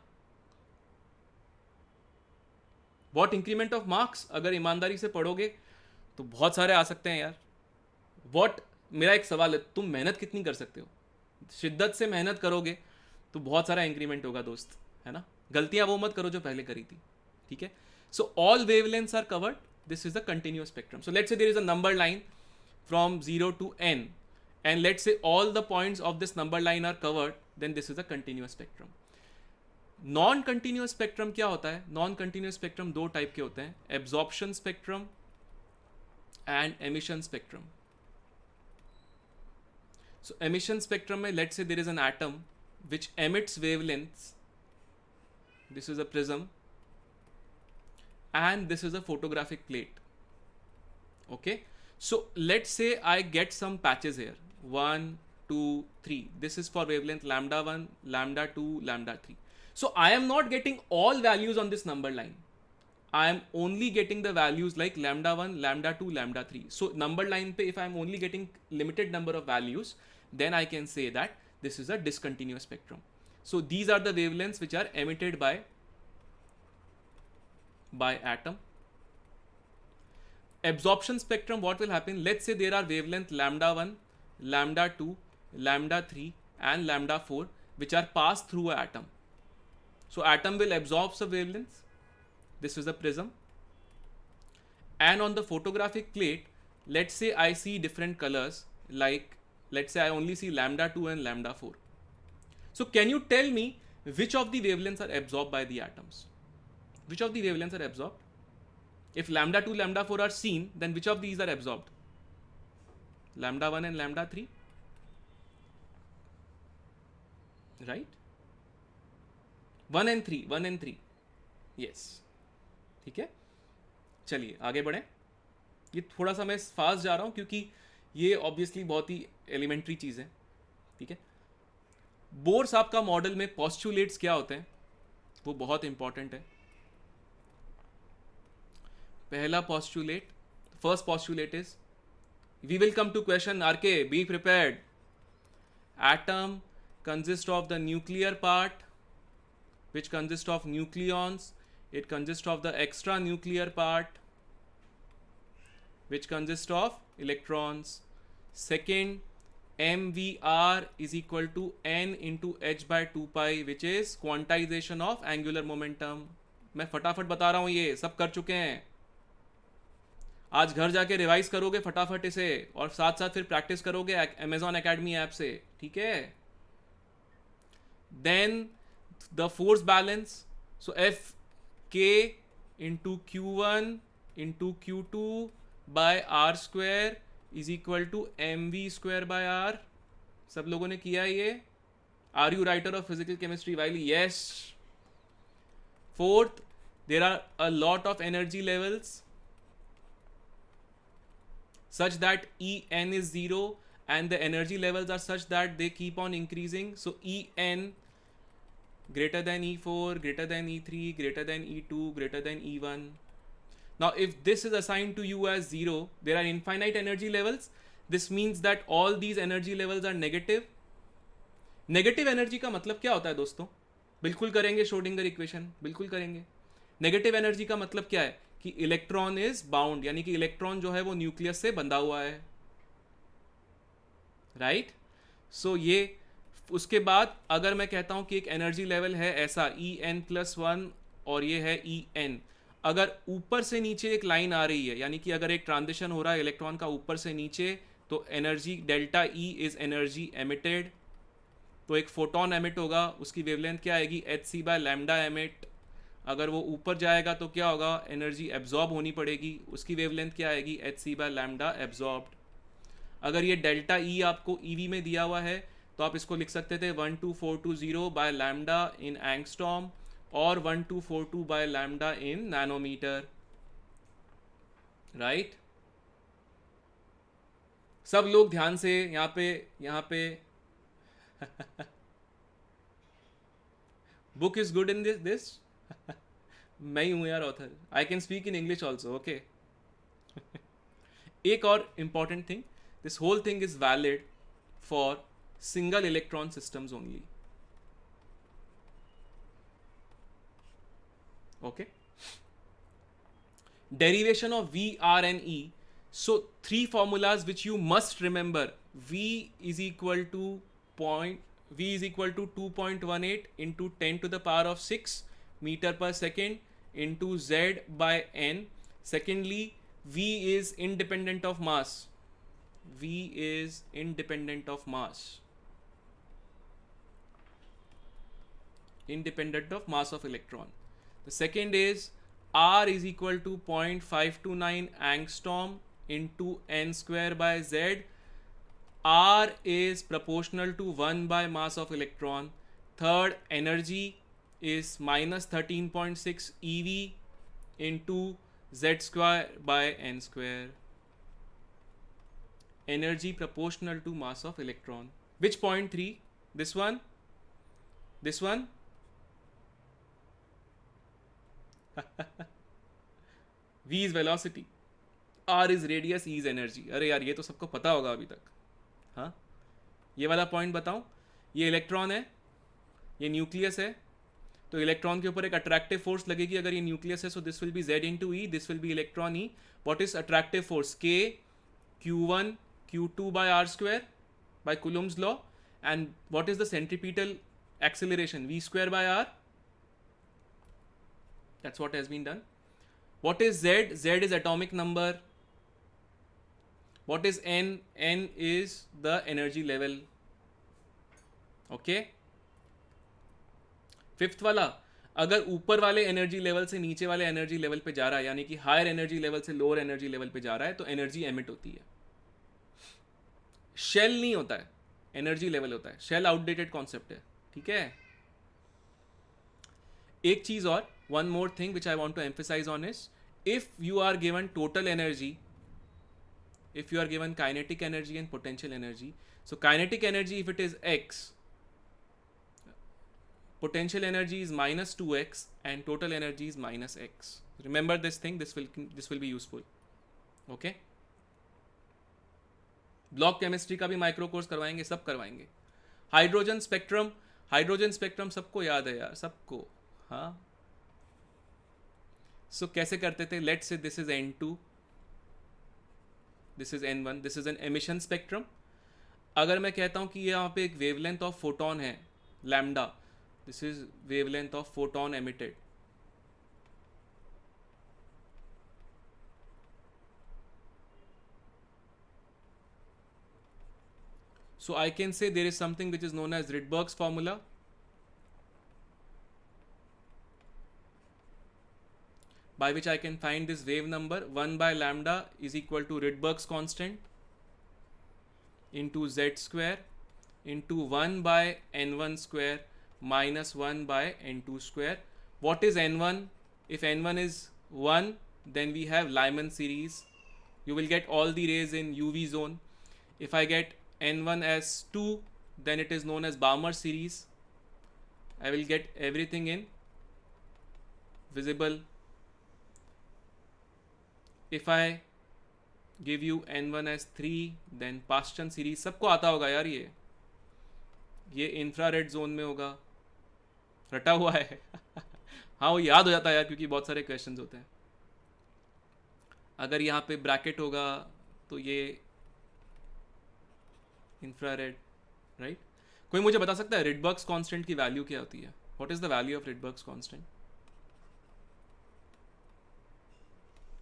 what increment of marks अगर ईमानदारी से पढ़ोगे तो बहुत सारे आ सकते हैं यार. what, मेरा एक सवाल है, तुम मेहनत कितनी कर सकते हो? शिद्दत से मेहनत करोगे तो बहुत सारा इंक्रीमेंट होगा दोस्त, है ना? गलतियां वो मत करो जो पहले करी थी. ठीक है? So all wavelengths are covered. This is the continuous spectrum. So let's say there is a number line from 0 to n and let's say all the points of this number line are covered, then this is a continuous spectrum. Non continuous spectrum क्या होता है? नॉन कंटिन्यूअस स्पेक्ट्रम दो टाइप के होते हैं, absorption spectrum and emission spectrum. So emission spectrum में let's say there is an atom which emits wavelengths. This is a prism and this is a photographic plate. Okay, so let's say I get some patches here, 1 2 3. This is for wavelength lambda 1, lambda 2, lambda 3. So I am not getting all values on this number line. I am only getting the values like lambda 1, lambda 2, lambda 3. So number line pe if I am only getting limited number of values, then I can say that this is a discontinuous spectrum. So these are the wavelengths which are emitted by atom. Absorption spectrum, what will happen? Let's say there are wavelength lambda 1, lambda 2, lambda 3 and lambda 4 which are passed through an atom. So atom will absorb some wavelengths. This is a prism. And on the photographic plate, let's say I see different colors, like let's say I only see lambda 2 and lambda 4. So can you tell me which of the wavelengths are absorbed by the atoms? Which of the wavelengths are absorbed? If lambda 2, lambda 4 are seen, then which of these are absorbed? Lambda 1 and lambda 3? Right? 1 and 3, 1 and 3. Yes. ठीक है, चलिए आगे बढ़ें. ये थोड़ा सा मैं फास्ट जा रहा हूँ क्योंकि ये ऑब्वियसली बहुत ही एलिमेंट्री चीज़ है. ठीक है, बोर साहब का मॉडल में पॉस्टुलेट्स क्या होते हैं वो बहुत इंपॉर्टेंट है. पहला postulate, first postulate is, we will come to question, RK be prepared. Atom consist of the nuclear part which consists of nucleons. It consists of the extra nuclear part which consists of electrons. Second, mvr is equal to n into h by 2 pi which is quantization of angular momentum. मैं फटाफट बता रहा हूँ, ये सब कर चुके हैं. आज घर जाके रिवाइज करोगे फटाफट इसे और साथ साथ फिर प्रैक्टिस करोगे अमेजॉन एकेडमी ऐप से. ठीक है. Then the force balance, so F K into Q1 into Q2 by R square is equal to mv square by R. सब लोगों ने किया ये? Are you writer of physical chemistry? Wiley? Yes. Fourth, there are a lot of energy levels such that En is 0 and the energy levels are such that they keep on increasing. So En greater than E4, greater than E3, greater than E2, greater than E1. Now if this is assigned to you as 0, there are infinite energy levels. This means that all these energy levels are negative. Negative energy का मतलब क्या होता है दोस्तों? बिल्कुल करेंगे श्रोडिंगर इक्वेशन, बिल्कुल करेंगे. नेगेटिव एनर्जी का मतलब क्या है कि इलेक्ट्रॉन इज बाउंड, यानी कि इलेक्ट्रॉन जो है वो न्यूक्लियस से बंधा हुआ है, राइट? सो ये उसके बाद अगर मैं कहता हूं कि एक एनर्जी लेवल है ऐसा En+1 और ये है En, अगर ऊपर से नीचे एक लाइन आ रही है, यानी कि अगर एक ट्रांजिशन हो रहा है इलेक्ट्रॉन का ऊपर से नीचे, तो energy delta E is energy emitted. तो एक फोटोन एमिट होगा, उसकी वेवलेंथ क्या आएगी? hc/λ emit. अगर वो ऊपर जाएगा तो क्या होगा? एनर्जी एब्जॉर्ब होनी पड़ेगी, उसकी वेवलेंथ क्या आएगी? hc/λ absorbed. अगर ये डेल्टा E आपको EV में दिया हुआ है तो आप इसको लिख सकते थे 12420/λ इन एंगस्ट्रॉम और 12420/λ इन नैनोमीटर, राइट? सब लोग ध्यान से यहाँ पे book is good in this मैं ही हूं यार author. I can speak in English also, okay. एक और important thing, this whole thing is valid for single electron systems only, okay. Derivation of V, R and E. So three formulas which you must remember: V is equal to 2.18 into 10 to the power of 6 meter per second into Z by N. Secondly, V is independent of mass. V is independent of mass. Independent of mass of electron. The second is R is equal to 0.529 angstrom into N square by Z. R is proportional to 1 by mass of electron. Third, energy is minus 13.6 eV into Z square by N square. Energy proportional to mass of electron. Which 0.3? This one? This one? V is velocity, R is radius, E is energy. अरे यार ये तो सबको पता होगा अभी तक. हाँ, ये वाला पॉइंट बताऊं. ये इलेक्ट्रॉन है, ये न्यूक्लियस है, तो इलेक्ट्रॉन के ऊपर एक अट्रैक्टिव फोर्स लगेगी अगर ये न्यूक्लियस है. सो this will be Z into E, this will be electron E. What is attractive force? K Q1 Q2 by R square by Coulomb's law. And what is the centripetal acceleration? V square by R. That's what has been done. What is Z? Z is atomic number. What is N? N is the energy level. Okay. Fifth वाला, अगर ऊपर वाले एनर्जी लेवल से नीचे वाले एनर्जी लेवल पे जा रहा है, यानी कि हायर एनर्जी लेवल से लोअर एनर्जी लेवल पे जा रहा है, तो एनर्जी एमिट होती है. शेल नहीं होता है, एनर्जी लेवल होता है. शेल आउटडेटेड कॉन्सेप्ट है, ठीक है. एक चीज और, one more thing which I want to emphasise on is, if you are given total energy, if you are given kinetic energy and potential energy, so kinetic energy if it is x, potential energy is minus 2x and total energy is minus x. Remember this thing, this will be useful, okay. Block chemistry का भी माइक्रो कोर्स करवाएंगे, सब करवाएंगे. हाइड्रोजन स्पेक्ट्रम सबको याद है यार, सबको. हाँ, सो कैसे करते थे? Let's say this is N2, this is N1, this is an emission spectrum. अगर मैं कहता हूं कि यहाँ पे एक वेवलेंथ ऑफ फोटोन है lambda, this is wavelength of photon emitted. So I can say there is something which is known as Rydberg's formula. By which I can find this wave number 1 by lambda is equal to Rydberg's constant into Z square into 1 by N1 square minus 1 by N2 square. What is N1? If n1 is 1, then we have Lyman series. You will get all the rays in UV zone. If I get n1 as 2, then it is known as Balmer series. I will get everything in visible. If I give you n1 as 3, then Paschen series. सबको आता होगा यार, ये इंफ्रारेड जोन में होगा, रटा हुआ है हाँ वो याद हो जाता है यार, क्योंकि बहुत सारे क्वेश्चंस होते हैं. अगर यहाँ पे ब्रैकेट होगा तो ये इंफ्रारेड, राइट. कोई मुझे बता सकता है रिडबर्ग्स कांस्टेंट की वैल्यू क्या होती है? What is the value of Rydberg's constant?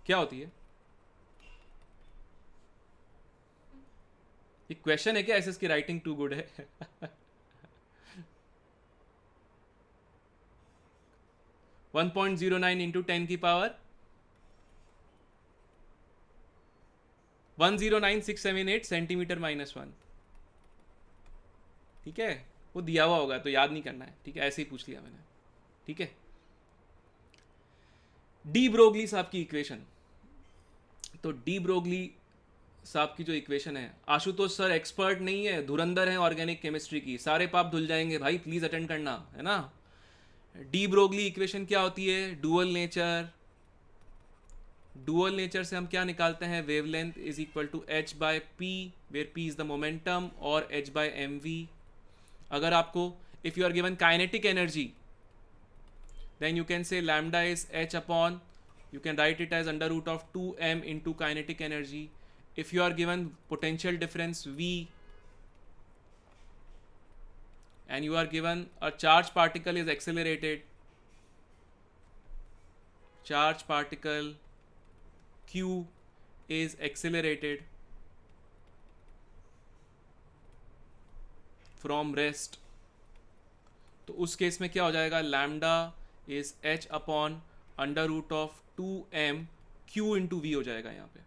क्या होती है? ये क्वेश्चन है क्या? एसएस की राइटिंग टू गुड है 1.09 इंटू 10 की पावर 109678 सेंटीमीटर -1. ठीक है, वो दिया हुआ होगा तो याद नहीं करना है. ठीक है, ऐसे ही पूछ लिया मैंने. ठीक है, डी ब्रोगली साहब की इक्वेशन. तो डी ब्रोगली साहब की जो इक्वेशन है, आशुतोष सर एक्सपर्ट नहीं है, धुरंधर है ऑर्गेनिक केमिस्ट्री की, सारे पाप धुल जाएंगे भाई, प्लीज अटेंड करना है ना. डी ब्रोगली इक्वेशन क्या होती है? Dual nature. डुअल नेचर से हम क्या निकालते हैं? Wavelength is equal to h by p, where p is the momentum, और h बाय mv. अगर आपको if you are given kinetic energy, then you can say lambda is h upon, you can write it as under root of 2m into kinetic energy. If you are given potential difference V, and you are given a charged particle is accelerated, charged particle Q is accelerated from rest, तो उस केस में क्या हो जाएगा? Lambda is h upon under root of 2m q into v हो जाएगा यहाँ पे.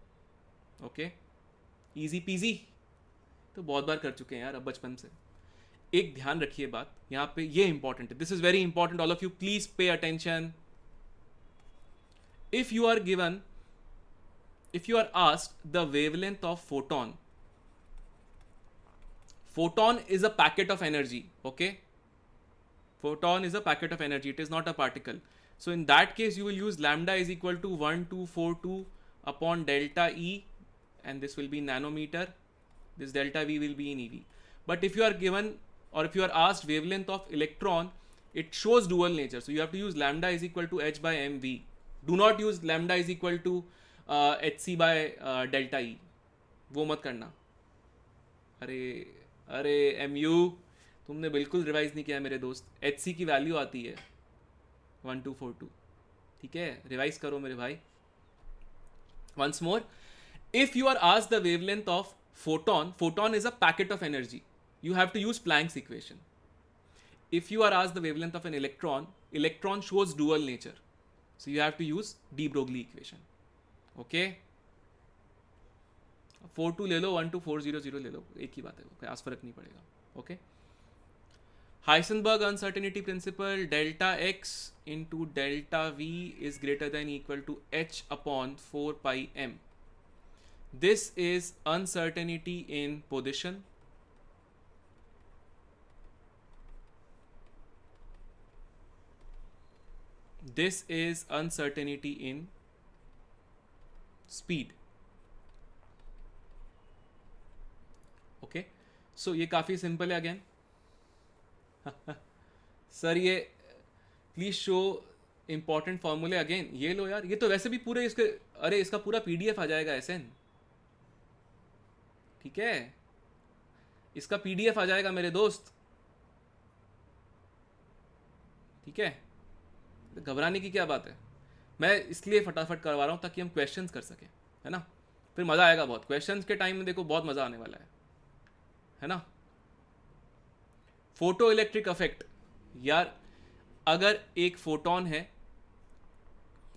Okay, easy peasy. तो बहुत बार कर चुके हैं यार अब बचपन से. एक ध्यान रखिए बात यहाँ पे, ये इंपॉर्टेंट है. This is very important, all of you please pay attention. If you are given, if you are asked the wavelength of photon is a packet of energy. Okay, photon is a packet of energy, it is not a particle. So in that case you will use lambda is equal to 1242 upon delta E, and this will be nanometer, this delta V will be in EV. But if you are given, or if you are asked wavelength of electron, it shows dual nature, so you have to use lambda is equal to h by mv. Do not use lambda is equal to hc by delta E, वो मत करना. अरे mu, तुमने बिल्कुल रिवाइज नहीं किया मेरे दोस्त. hc की वैल्यू आती है 1242. ठीक है, रिवाइज करो मेरे भाई. Once more, if you are asked the wavelength of photon is a packet of energy, you have to use Planck's equation. If you are asked the wavelength of an electron shows dual nature, so you have to use de Broglie equation. Okay, 42 ले लो, 12400 ले लो, एक ही बात है, कोई खास फर्क नहीं पड़ेगा. Okay, Heisenberg uncertainty principle, delta x into delta v is greater than equal to h upon 4 pi m. This is uncertainty in position. This is uncertainty in speed. Okay, so ये काफ़ी सिंपल है अगेन. सर ये प्लीज शो इंपॉर्टेंट फॉर्मूले अगेन. ये लो यार, ये तो वैसे भी पूरे इसके, अरे इसका पूरा पीडीएफ आ जाएगा एसएन. ठीक है, इसका पीडीएफ आ जाएगा मेरे दोस्त. ठीक है, घबराने की क्या बात है. मैं इसलिए फटाफट करवा रहा हूँ ताकि हम क्वेश्चंस कर सकें, है ना. फिर मज़ा आएगा बहुत. क्वेश्चंस के टाइम में देखो बहुत मज़ा आने वाला है ना. फोटो इलेक्ट्रिक इफेक्ट यार, अगर एक फोटोन है,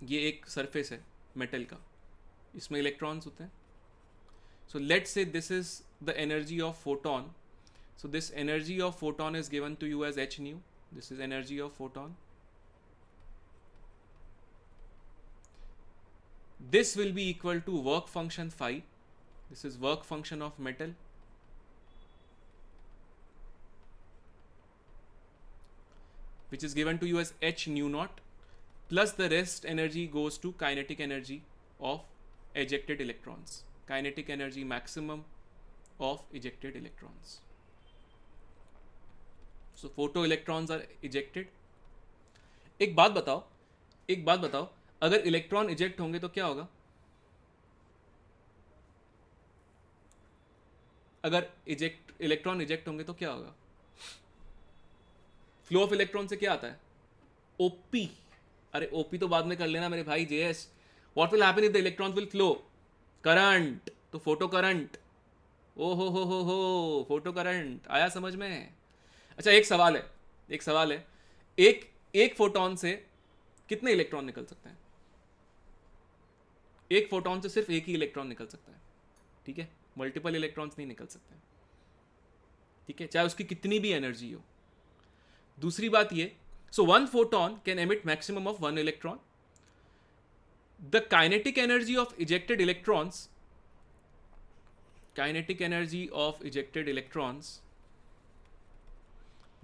ये एक सरफेस है मेटल का, इसमें इलेक्ट्रॉन्स होते हैं. So let's say this is the energy of photon. So this energy of photon is given to you as h nu. This is energy of photon. this will be equal to work function phi. This is work function of metal, which is given to you as h nu naught, plus the rest energy goes to kinetic energy of ejected electrons, kinetic energy maximum of ejected electrons. So photo electrons are ejected. एक बात बताओ, अगर इलेक्ट्रॉन इजेक्ट होंगे तो क्या होगा? अगर इलेक्ट्रॉन इजेक्ट होंगे तो क्या होगा? फ्लो ऑफ इलेक्ट्रॉन से क्या आता है? ओपी. अरे ओपी तो बाद में कर लेना मेरे भाई JS. What will happen if the electrons will flow? Current. तो फोटो करंट. ओ हो फोटो करंट आया समझ में? अच्छा एक सवाल है, एक फोटोन से कितने इलेक्ट्रॉन निकल सकते हैं? एक फोटोन से सिर्फ एक ही इलेक्ट्रॉन निकल सकता है. ठीक है, मल्टीपल इलेक्ट्रॉन्स नहीं निकल सकते. ठीक है, चाहे उसकी कितनी भी एनर्जी हो. दूसरी बात ये, so one photon can emit maximum of 1 electron. The kinetic energy of ejected electrons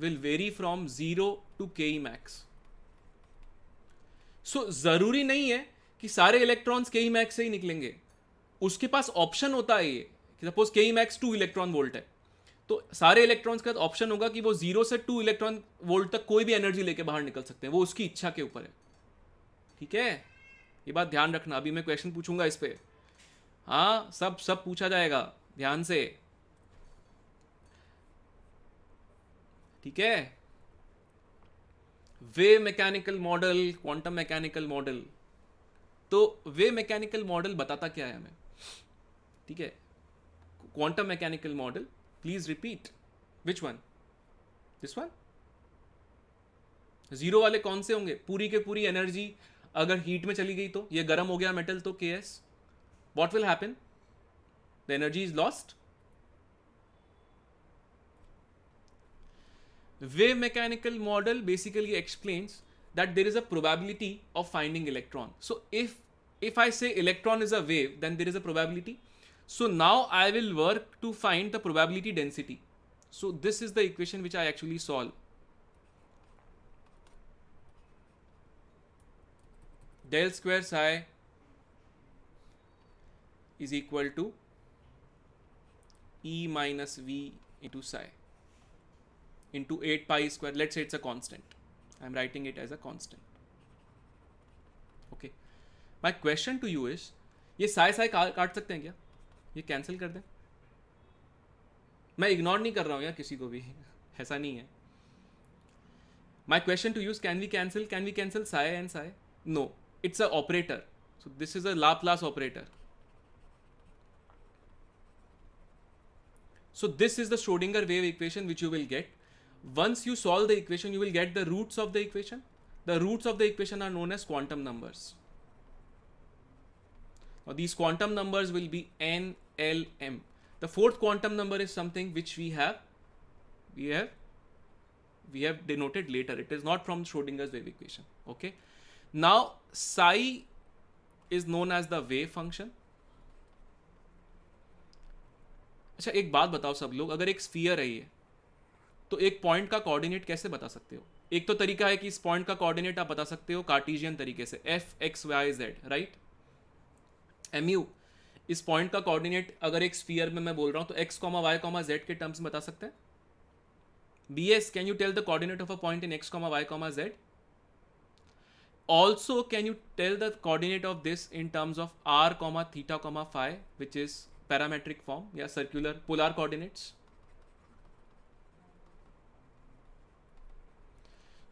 will vary from 0 to Ke max. So जरूरी नहीं है कि सारे इलेक्ट्रॉन्स Ke max से ही निकलेंगे. उसके पास ऑप्शन होता है ये कि suppose Ke max 2 electron volt है, तो सारे इलेक्ट्रॉन्स का ऑप्शन होगा कि वो 0 से 2 इलेक्ट्रॉन वोल्ट तक कोई भी एनर्जी लेके बाहर निकल सकते हैं. वो उसकी इच्छा के ऊपर है. ठीक है, ये बात ध्यान रखना. अभी मैं क्वेश्चन पूछूंगा इस पे. हाँ, सब पूछा जाएगा, ध्यान से. ठीक है, wave mechanical model, quantum mechanical model. तो वेव मैकेनिकल मॉडल बताता क्या है हमें? ठीक है, quantum mechanical model, please repeat. Which one? This one. Zero वाले कौन से होंगे? पूरी के पूरी एनर्जी अगर हीट में चली गई तो ये गर्म हो गया मेटल, तो Ks. What will happen? The energy is lost. Wave mechanical model basically explains that there is a probability of finding electron. So if I say electron is a wave, then there is a probability. So now I will work to find the probability density. So this is the equation which I actually solve. Del square psi is equal to E minus V into psi into 8 pi square. Let's say it's a constant. I'm writing it as a constant. Okay. My question to you is, ये psi काट सकते हैं क्या? ये कैंसिल कर दें? मैं इग्नोर नहीं कर रहा हूँ यार किसी को भी, ऐसा नहीं है. My question to you is, can we cancel psi and psi? No, it's a operator. So this is a Laplace operator. So this is the Schrodinger wave equation which you will get. Once you solve the equation, you will get the roots of the equation. The roots of the equation are known as quantum numbers. Now these quantum numbers will be n, l, m. The fourth quantum number is something which we have denoted later. It is not from Schrodinger's wave equation. Okay. Now psi is known as the wave function. अच्छा एक बात बताओ सब लोग, अगर एक स्फीयर है ये, तो एक पॉइंट का कोऑर्डिनेट कैसे बता सकते हो? एक तो तरीका है कि इस पॉइंट का कोऑर्डिनेट आप बता सकते हो कार्टेशियन तरीके से, f x y z, right. mu, इस पॉइंट का कोऑर्डिनेट अगर एक स्फीयर में मैं बोल रहा हूं तो x, y, z के टर्म्स में बता सकते हैं. bs, can you tell the coordinate of a point in x, y, z? Also, can you tell the coordinate of this in terms of r, theta, phi, which is parametric form, yeah, circular polar coordinates?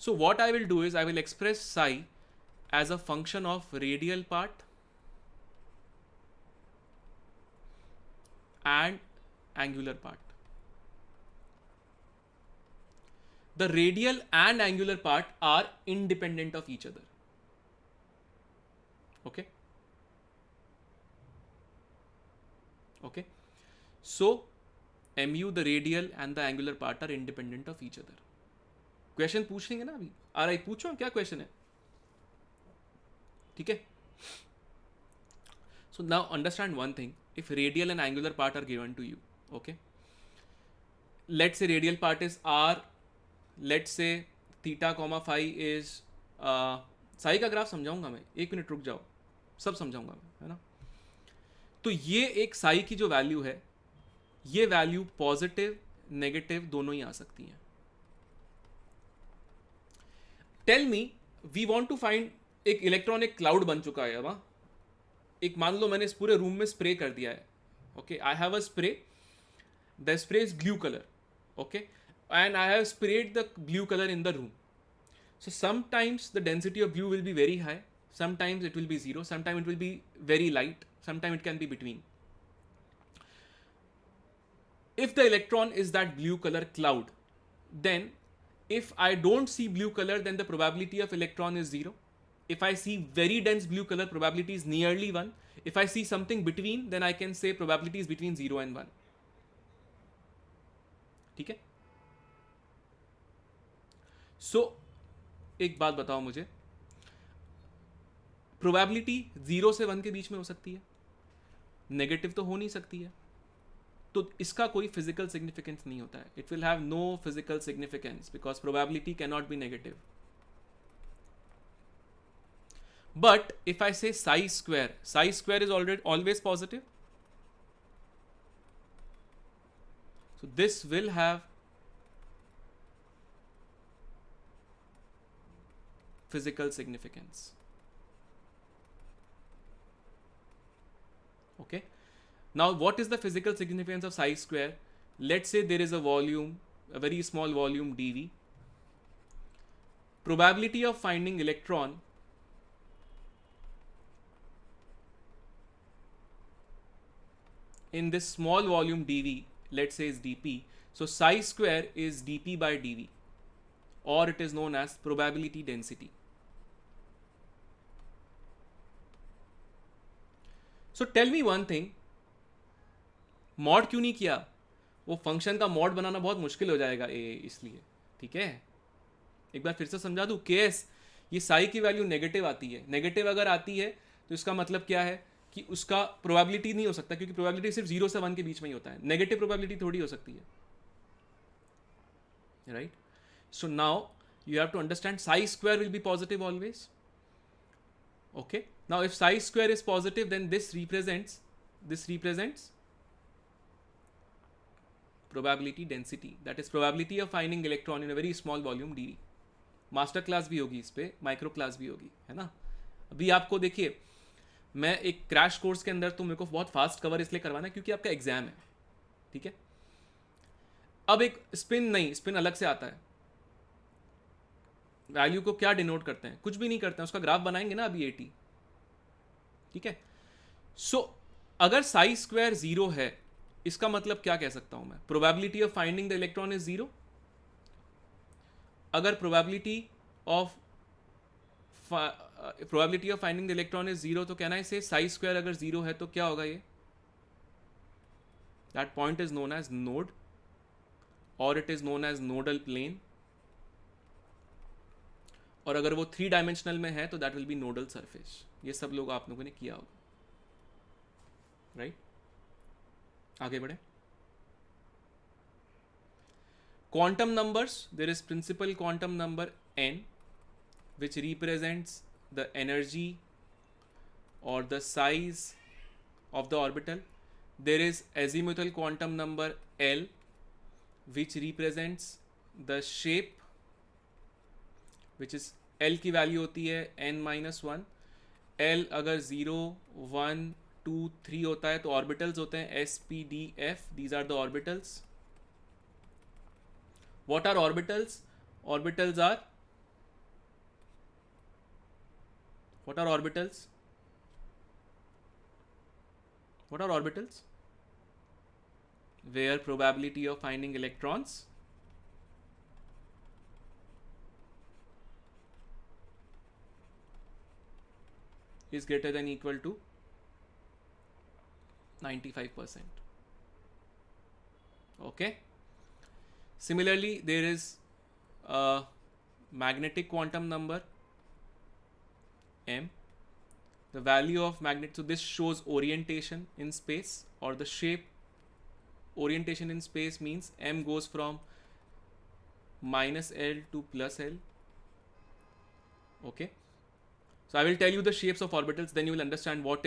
So what I will do is I will express psi as a function of radial part and angular part. The radial and angular part are independent of each other. Okay. Okay. So mu, the radial and the angular part are independent of each other. Question पूछ लेंगे ना अभी. आ रहा है, पूछो क्या क्वेश्चन है. ठीक है. So now understand one thing. If radial and angular part are given to you, okay, let's say radial part is r, let's say theta comma phi is Sai का ग्राफ समझाऊंगा मैं, 1 मिनट रुक जाओ, सब समझाऊंगा मैं, है ना. तो ये एक साई की जो वैल्यू है, ये वैल्यू पॉजिटिव नेगेटिव दोनों ही आ सकती हैं. Tell me, we want to find, एक इलेक्ट्रॉन एक क्लाउड बन चुका है अब, एक मान लो मैंने इस पूरे रूम में स्प्रे कर दिया है. Okay, I have a spray, the spray is blue colour. Okay, and I have spread the blue colour in the room. So sometimes the density of blue will be very high, sometimes it will be zero, sometimes it will be very light, sometimes it can be between. If the electron is that blue color cloud, then if I don't see blue color, then the probability of electron is 0. If I see very dense blue color, probability is nearly 1. If I see something between, then I can say probability is between 0 and 1. ठीक है? So एक बात बताओ मुझे, प्रोबेबिलिटी 0 से 1 के बीच में हो सकती है, नेगेटिव तो हो नहीं सकती है, तो इसका कोई फिजिकल सिग्निफिकेंस नहीं होता है. It will have no physical significance because probability can not be negative. But if I say psi square is always positive, so this will have physical significance. Okay, now what is the physical significance of psi square? Let's say there is a volume, a very small volume dv. Probability of finding electron in this small volume dv, let's say is dp. So psi square is dp by dv, or it is known as probability density. So tell me one thing, mod क्यों नहीं किया? वो फंक्शन का मॉड बनाना बहुत मुश्किल हो जाएगा इसलिए. ठीक है, एक बार फिर से समझा दूं. केस ये साई की वैल्यू नेगेटिव आती है, नेगेटिव अगर आती है तो इसका मतलब क्या है कि उसका प्रोबेबिलिटी नहीं हो सकता, क्योंकि प्रोबेबिलिटी सिर्फ 0 से 1 के बीच में ही होता है. नेगेटिव प्रोबेबिलिटी थोड़ी हो सकती है, right? So now you have to understand psi square will be positive always. Okay, now if psi square is positive, then this represents probability density, that is probability of finding electron in a very small volume dv. Master class भी होगी इस पे, माइक्रो क्लास भी होगी, है ना. अभी आपको देखिए, मैं एक क्रैश कोर्स के अंदर, तो मेरे को बहुत फास्ट कवर इसलिए करवाना है क्योंकि आपका एग्जाम है. ठीक है, अब एक स्पिन नहीं, स्पिन अलग से आता है. वैल्यू को क्या डिनोट करते हैं? कुछ भी नहीं करते हैं, उसका ग्राफ बनाएंगे ना अभी 80. ठीक है, सो अगर साई स्क्वायर 0 है, इसका मतलब क्या कह सकता हूं मैं? Probability of finding the electron is 0. अगर probability of finding the electron is 0, तो कहना है से साई स्क्वायर अगर 0 है तो क्या होगा? ये that point is known as node, और it is known as nodal plane. और अगर वो 3 डायमेंशनल में है तो that will be nodal surface. ये सब लोग आप लोगों ने किया होगा, राइट? आगे बढ़े. Quantum numbers, there is principal quantum number n which represents the energy or the size of the orbital. There is azimuthal quantum number L which represents the shape, which is L की वैल्यू होती है n-1. L अगर 0, 1, 2, 3 होता है तो ऑर्बिटल्स होते हैं s, p, d, f. These are the orbitals. What are orbitals? Orbitals are, what are orbitals? What are orbitals? Where probability of finding electrons is greater than equal to 95%. Okay. Similarly, there is a magnetic quantum number m the value of magnet, so this shows orientation in space, or the shape. Orientation in space means m goes from minus L to plus L. Okay, so I will tell you the shapes of orbitals, then you will understand what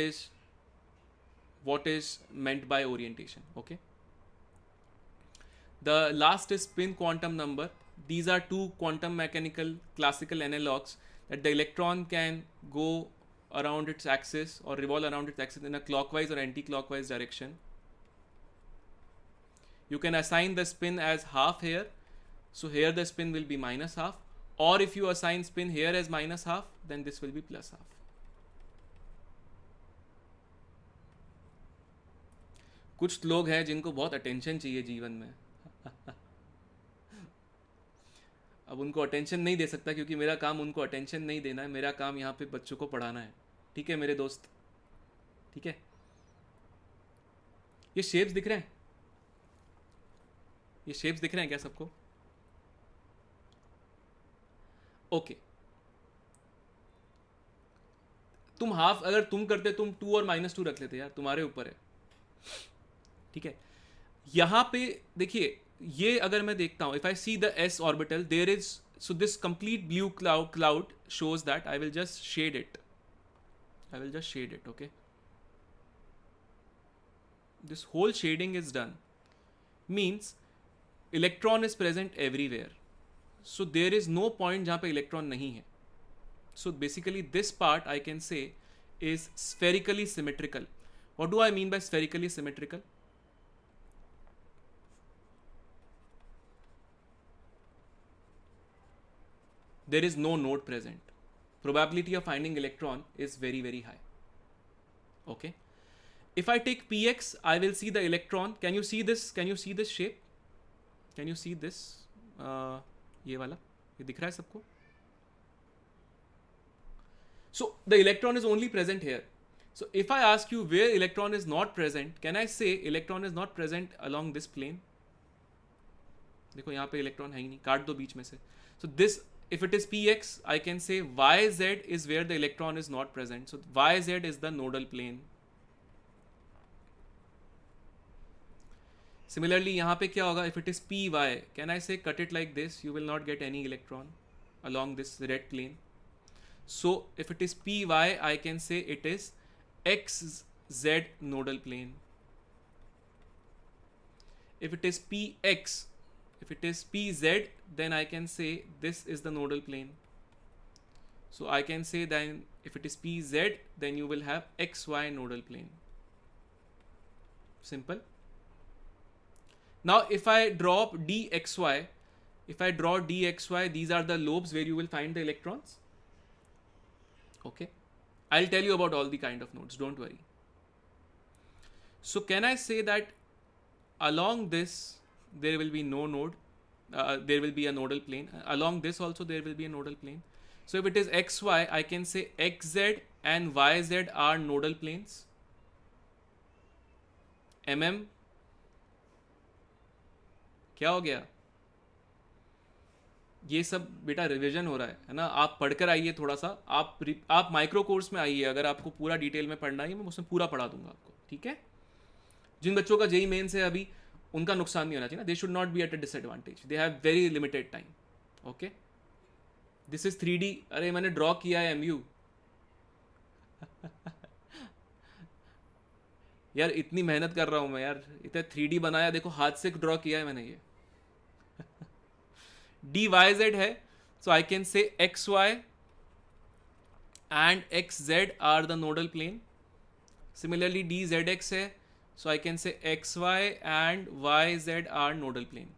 is meant by orientation. Okay, the last is spin quantum number. These are two quantum mechanical classical analogs, that the electron can go around its axis or revolve around its axis in a clockwise or anti-clockwise direction. You can assign the spin as half here, so here the spin will be minus half, or if you assign spin here as minus half, then this will be plus half. कुछ लोग हैं जिनको बहुत अटेंशन चाहिए जीवन में अब उनको अटेंशन नहीं दे सकता, क्योंकि मेरा काम उनको अटेंशन नहीं देना है, मेरा काम यहाँ पे बच्चों को पढ़ाना है. ठीक है मेरे दोस्त, ठीक है. ये शेप्स दिख रहे हैं, ये शेप्स दिख रहे हैं क्या सबको? ओके. तुम हाफ अगर तुम करते, तुम 2 और -2 रख लेते यार, तुम्हारे ऊपर है. ठीक है, यहां पे देखिए, ये अगर मैं देखता हूं, if I see the s orbital, there is, so this complete blue cloud shows that. I will just shade it. Okay, this whole shading is done, means electron is present everywhere, so there is no point जहां पे electron नहीं है. So basically this part I can say is spherically symmetrical. What do I mean by spherically symmetrical? There is no node present. Probability of finding electron is very, very high. Okay. If I take px, I will see the electron. Can you see this? Can you see this shape? Can you see this? ये वाला, ये दिख रहा है सबको? So the electron is only present here. So if I ask you where electron is not present, can I say electron is not present along this plane? देखो यहाँ पे इलेक्ट्रॉन है ही नहीं, काट दो बीच में से. So this, if it is px, I can say yz is where the electron is not present. So yz is the nodal plane. Similarly यहाँ पे क्या होगा? If it is py, can I say cut it like this? You will not get any electron along this red plane. So if it is py, I can say it is xz nodal plane. If it is px, if it is pz, then I can say this is the nodal plane. So I can say then if it is pz, then you will have xy nodal plane. Simple. Now if I drop dxy, these are the lobes where you will find the electrons. Okay, I'll tell you about all the kind of nodes, don't worry. So can I say that along this there will be no node, there will be a nodal plane, along this also there will be a nodal plane. So if it is xy, I can say xz and yz are nodal planes. क्या हो गया? ये सब बेटा रिवीजन हो रहा है ना, आप पढ़कर आइए थोड़ा सा, आप माइक्रो कोर्स में आइए, अगर आपको पूरा डिटेल में पढ़ना है मैं उसमें पूरा पढ़ा दूंगा आपको. ठीक है, जिन बच्चों का जेई मेन से अभी, उनका नुकसान नहीं होना चाहिए ना, they should not be at a disadvantage, they have very limited time. Okay, this is 3D. अरे मैंने ड्रॉ किया है MU यार, इतनी मेहनत कर रहा हूं मैं यार, इतना 3D बनाया, देखो हाथ से ड्रॉ किया है मैंने ये. dyz है, so I can say xy and xz are the nodal plane. Similarly dzx है, so I can say xy and yz are nodal plane.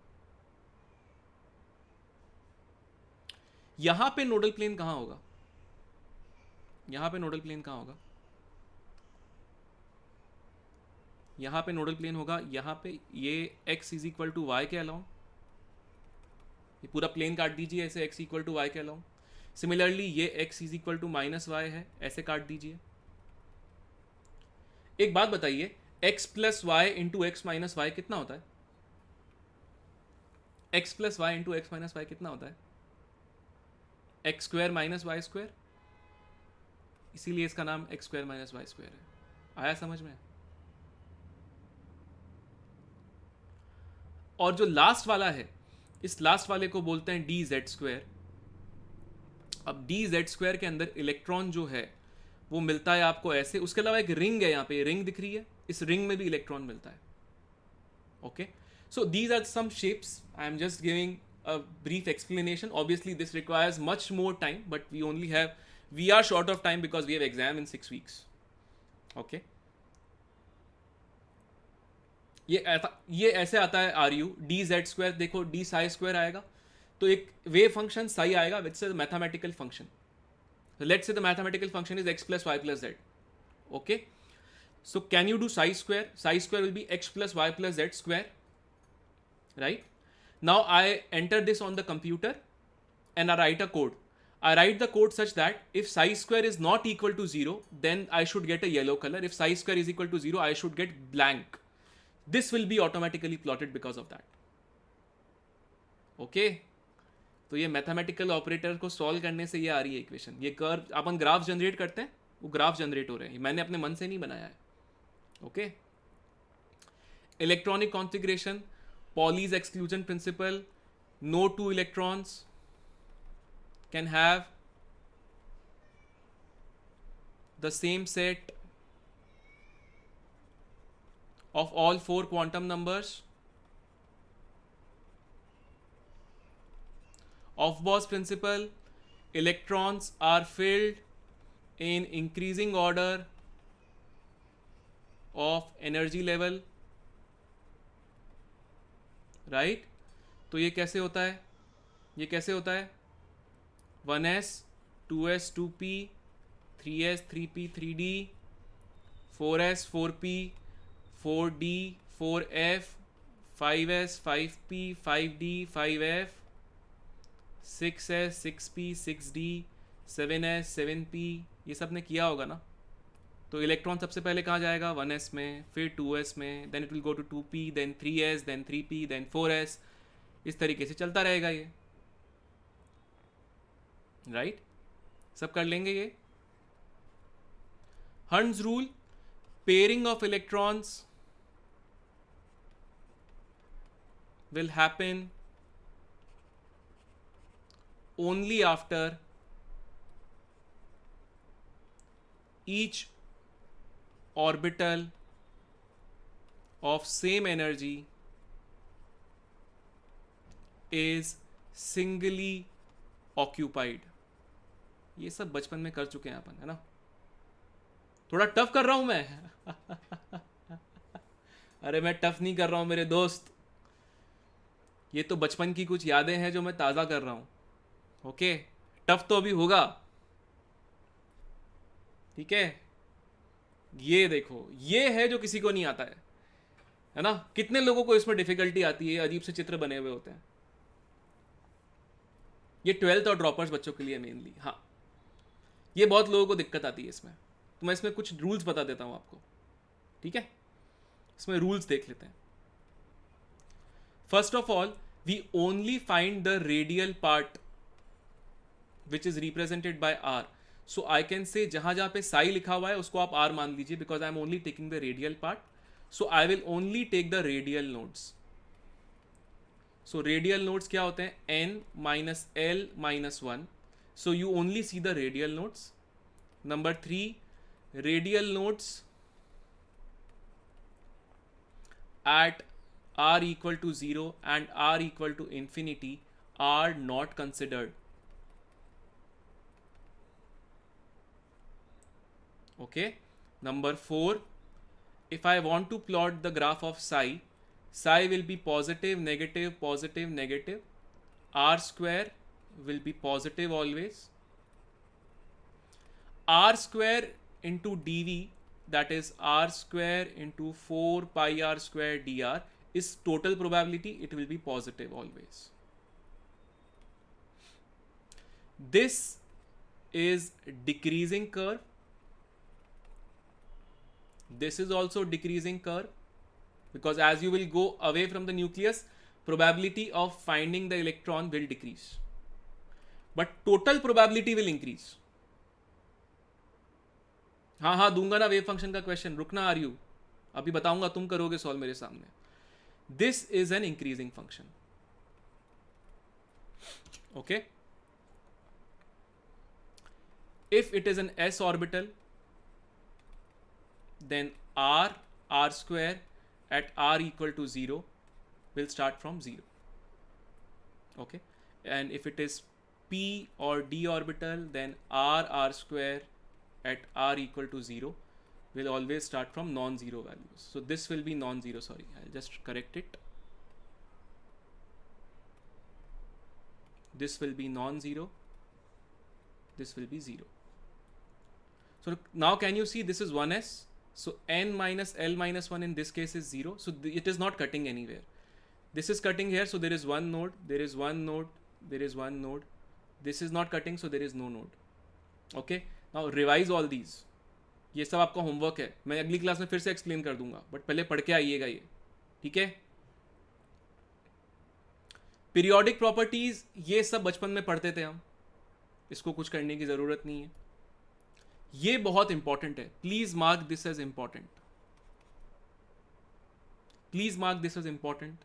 यहां पे नोडल प्लेन कहां होगा? यहां पे नोडल प्लेन कहां होगा? यहां पे नोडल प्लेन होगा यहां पे, ये x is equal to y के अलाउंग, ये पूरा प्लेन काट दीजिए ऐसे, x इक्वल टू वाई के अलाउंग. सिमिलरली ये x is equal to minus y है, ऐसे काट दीजिए. एक बात बताइए, x plus y into x minus y कितना होता है? x plus y into x minus y कितना होता है? x square minus y square. इसीलिए इसका नाम x square minus y square है। आया समझ में? और जो लास्ट वाला है, इस लास्ट वाले को बोलते हैं डी जेड स्क्वायर। अब डी जेड स्क्वायर के अंदर इलेक्ट्रॉन जो है वो मिलता है आपको ऐसे। उसके अलावा एक रिंग है, यहाँ पे रिंग दिख रही है, इस रिंग में भी इलेक्ट्रॉन मिलता है। Okay, so these are some shapes. I am just giving a brief explanation. Obviously this requires much more time, but we are short of time because we have exam in 6 weeks. Okay, ये ऐसे आता है are you d z square. देखो डी साई स्क्वायर आएगा, तो एक वेव फंक्शन साई आएगा which is mathematical function. Let's say the mathematical function is x plus y plus z. Okay, so can you do psi square? Psi square will be x plus y plus z square, right? Now I enter this on the computer and I write a code. I write the code such that if psi square is not equal to 0, then I should get a yellow color. If psi square is equal to 0, I should get blank. This will be automatically plotted because of that. Okay? तो ये मैथमेटिकल ऑपरेटर को सॉल्व करने से ये आ रही है इक्वेशन। ये कर्व अपन ग्राफ जनरेट करते हैं, वो ग्राफ जनरेट हो रहे हैं, मैंने अपने मन से नहीं बनाया है। Okay, electronic configuration, Pauli's exclusion principle, no two electrons can have the same set of all 4 quantum numbers. Aufbau's principle, electrons are filled in increasing order of energy level, right? तो ये कैसे होता है? ये कैसे होता है? 1s 2s 2p 3s 3p 3d 4s 4p 4d 4f 5s 5p 5d 5f 6s 6p 6d 7s 7p। ये सब ने किया होगा ना? तो इलेक्ट्रॉन सबसे पहले कहाँ जाएगा? 1s में, फिर 2s में, then it will go to 2p, then 3s, then 3p, then 4s। इस तरीके से चलता रहेगा ये, राइट? सब कर लेंगे ये। Hertz rule, pairing of electrons will happen only after each orbital of same energy is singly occupied. ये सब बचपन में कर चुके हैं अपन, है ना? थोड़ा टफ कर रहा हूं मैं अरे मैं टफ नहीं कर रहा हूं मेरे दोस्त, ये तो बचपन की कुछ यादें हैं जो मैं ताज़ा कर रहा हूं। ओके, टफ तो अभी होगा, ठीक है? ये देखो, ये है जो किसी को नहीं आता है ना? कितने लोगों को इसमें डिफिकल्टी आती है, अजीब से चित्र बने हुए होते हैं। ये 12th और ड्रॉपर्स बच्चों के लिए मेनली, हाँ, ये बहुत लोगों को दिक्कत आती है इसमें। तो मैं इसमें कुछ रूल्स बता देता हूं आपको, ठीक है? इसमें रूल्स देख लेते हैं। First of all, we only find the radial part which is represented by r. So I can say जहां जहां पे psi लिखा हुआ है उसको आप r मान लीजिए, because I am only taking the radial part. So I will only take the radial nodes. So radial nodes क्या होते हैं? n minus l minus 1. So you only see the radial nodes. Number 3, radial nodes at r equal to 0 and r equal to infinity are not considered. Okay. Number 4, if I want to plot the graph of psi, psi will be positive, negative, positive, negative. R square will be positive always. R square into dv, that is r square into 4 pi r square dr, is total probability, it will be positive always. This is decreasing curve. This is also decreasing curve, because as you will go away from the nucleus, probability of finding the electron will decrease, but total probability will increase. हाँ हाँ दूंगा ना वेव फंक्शन का क्वेश्चन, रुकना आर यू, अभी बताऊंगा, तुम करोगे सॉल्व मेरे सामने। This is an increasing function, okay. If it is an s orbital, then r square at r equal to 0 will start from 0, okay. And if it is p or d orbital, then r square at r equal to 0 will always start from non-zero values. So this will be non-zero, sorry, I'll just correct it. This will be non-zero, this will be 0. So now can you see this is 1s, so n minus l minus 1 in this case is 0, so it is not cutting anywhere. This is cutting here, so there is one node, there is one node, there is one node. This is not cutting, so there is no node, okay. Now revise all these, ये सब आपका होमवर्क है, मैं अगली क्लास में फिर से एक्सप्लेन कर दूंगा, बट पहले पढ़ के आइएगा ये, ठीक है। पीरियोडिक प्रॉपर्टीज ये सब बचपन में पढ़ते थे हम, इसको कुछ करने की जरूरत नहीं है, ये बहुत इंपॉर्टेंट है, please mark this as important, please mark this as important.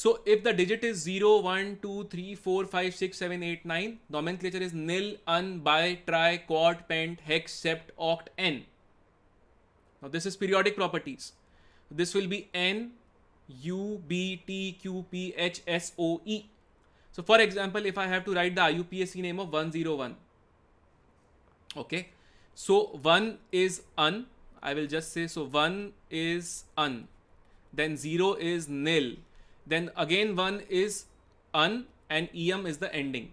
So if the digit is 0, 1, 2, 3, 4, 5, 6, 7, 8, 9, nomenclature is nil, un, bi, tri, quad, pent, hex, sept, oct, n. Now this is periodic properties. This will be n, u, b, t, q, p, h, s, o, e. So for example, if I have to write the IUPAC name of 101, okay, so 1 is un, I will just say, so 1 is un, then 0 is nil, then again 1 is un, and em is the ending,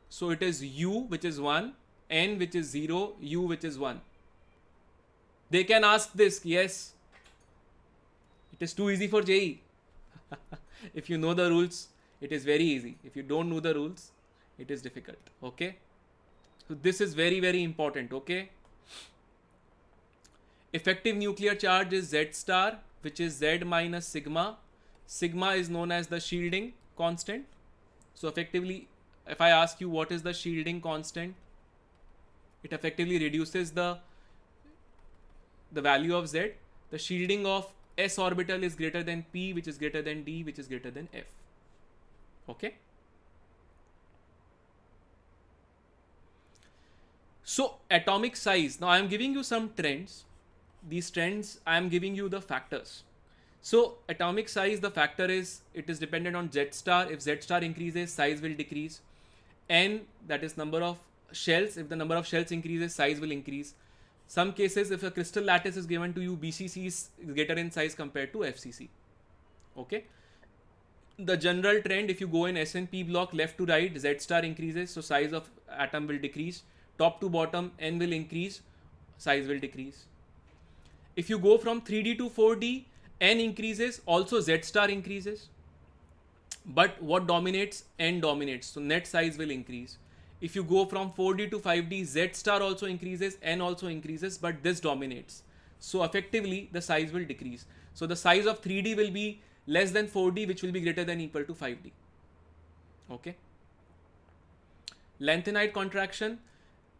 so it is u which is 1, n which is 0, u which is 1. They can ask this, yes, it is too easy for JEE. If you know the rules, it is very easy. If you don't know the rules, it is difficult, okay. So this is very very important, okay. Effective nuclear charge is Z star, which is Z minus sigma. Sigma is known as the shielding constant. So effectively, if I ask you what is the shielding constant, it effectively reduces the value of Z. The shielding of s orbital is greater than p, which is greater than d, which is greater than f, okay. So atomic size, now I am giving you some trends. These trends, I am giving you the factors. So atomic size, the factor is, it is dependent on Z star. If Z star increases, size will decrease. N, that is number of shells. If the number of shells increases, size will increase. Some cases, if a crystal lattice is given to you, BCC is greater in size compared to FCC, okay. The general trend, if you go in S&P block left to right, Z star increases, so size of atom will decrease. Top to bottom, N will increase, size will decrease. If you go from 3D to 4D, N increases, also Z star increases, but what dominates? N dominates, so net size will increase. If you go from 4D to 5D, Z star also increases, N also increases, but this dominates, so effectively the size will decrease. So the size of 3D will be less than 4D, which will be greater than equal to 5D, okay. Lanthanide contraction,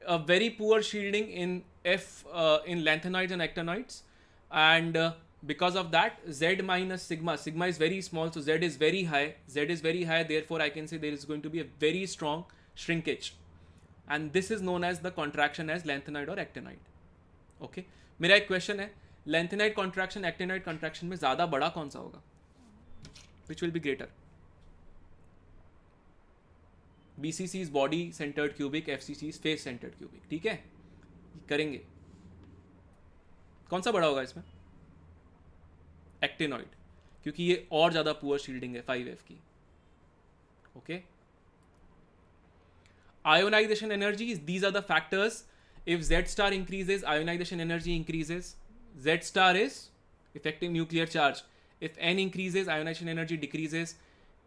a very poor shielding in in lanthanides and actinides, and because of that, Z minus sigma, sigma is very small, so Z is very high, therefore I can say there is going to be a very strong shrinkage, and this is known as the contraction as lanthanide or actinide, okay. मेरा एक क्वेश्चन है, lanthanide contraction actinide contraction में ज़्यादा बड़ा कौन सा होगा? Which will be greater? BCC is body centered cubic, FCC is face centered cubic, ठीक है, करेंगे, कौन सा बड़ा होगा इसमें? एक्टिनॉइड, क्योंकि ये और ज्यादा पुअर शील्डिंग है 5F की, okay. Ionization energy, these are the factors. If Z star increases, ionization energy increases. Z star is effective nuclear charge. If N increases, ionization energy decreases.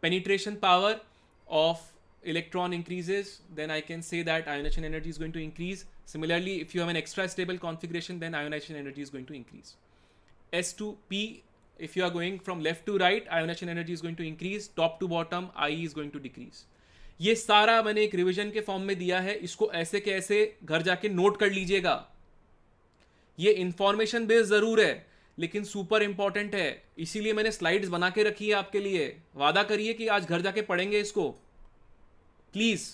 Penetration power of electron increases, then I can say that ionization energy is going to increase. Similarly, if you have an extra stable configuration, then ionization energy is going to increase. S to P, if you are going from left to right, ionization energy is going to increase. Top to bottom, IE is going to decrease. ये सारा मैंने एक रिवीजन के फॉर्म में दिया है, इसको ऐसे के ऐसे घर जाके नोट कर लीजिएगा, ये इंफॉर्मेशन बेस जरूर है लेकिन सुपर इंपॉर्टेंट है, इसीलिए मैंने स्लाइड्स बना के रखी है आपके लिए। वादा करिए कि आज घर जाके पढ़ेंगे इसको प्लीज।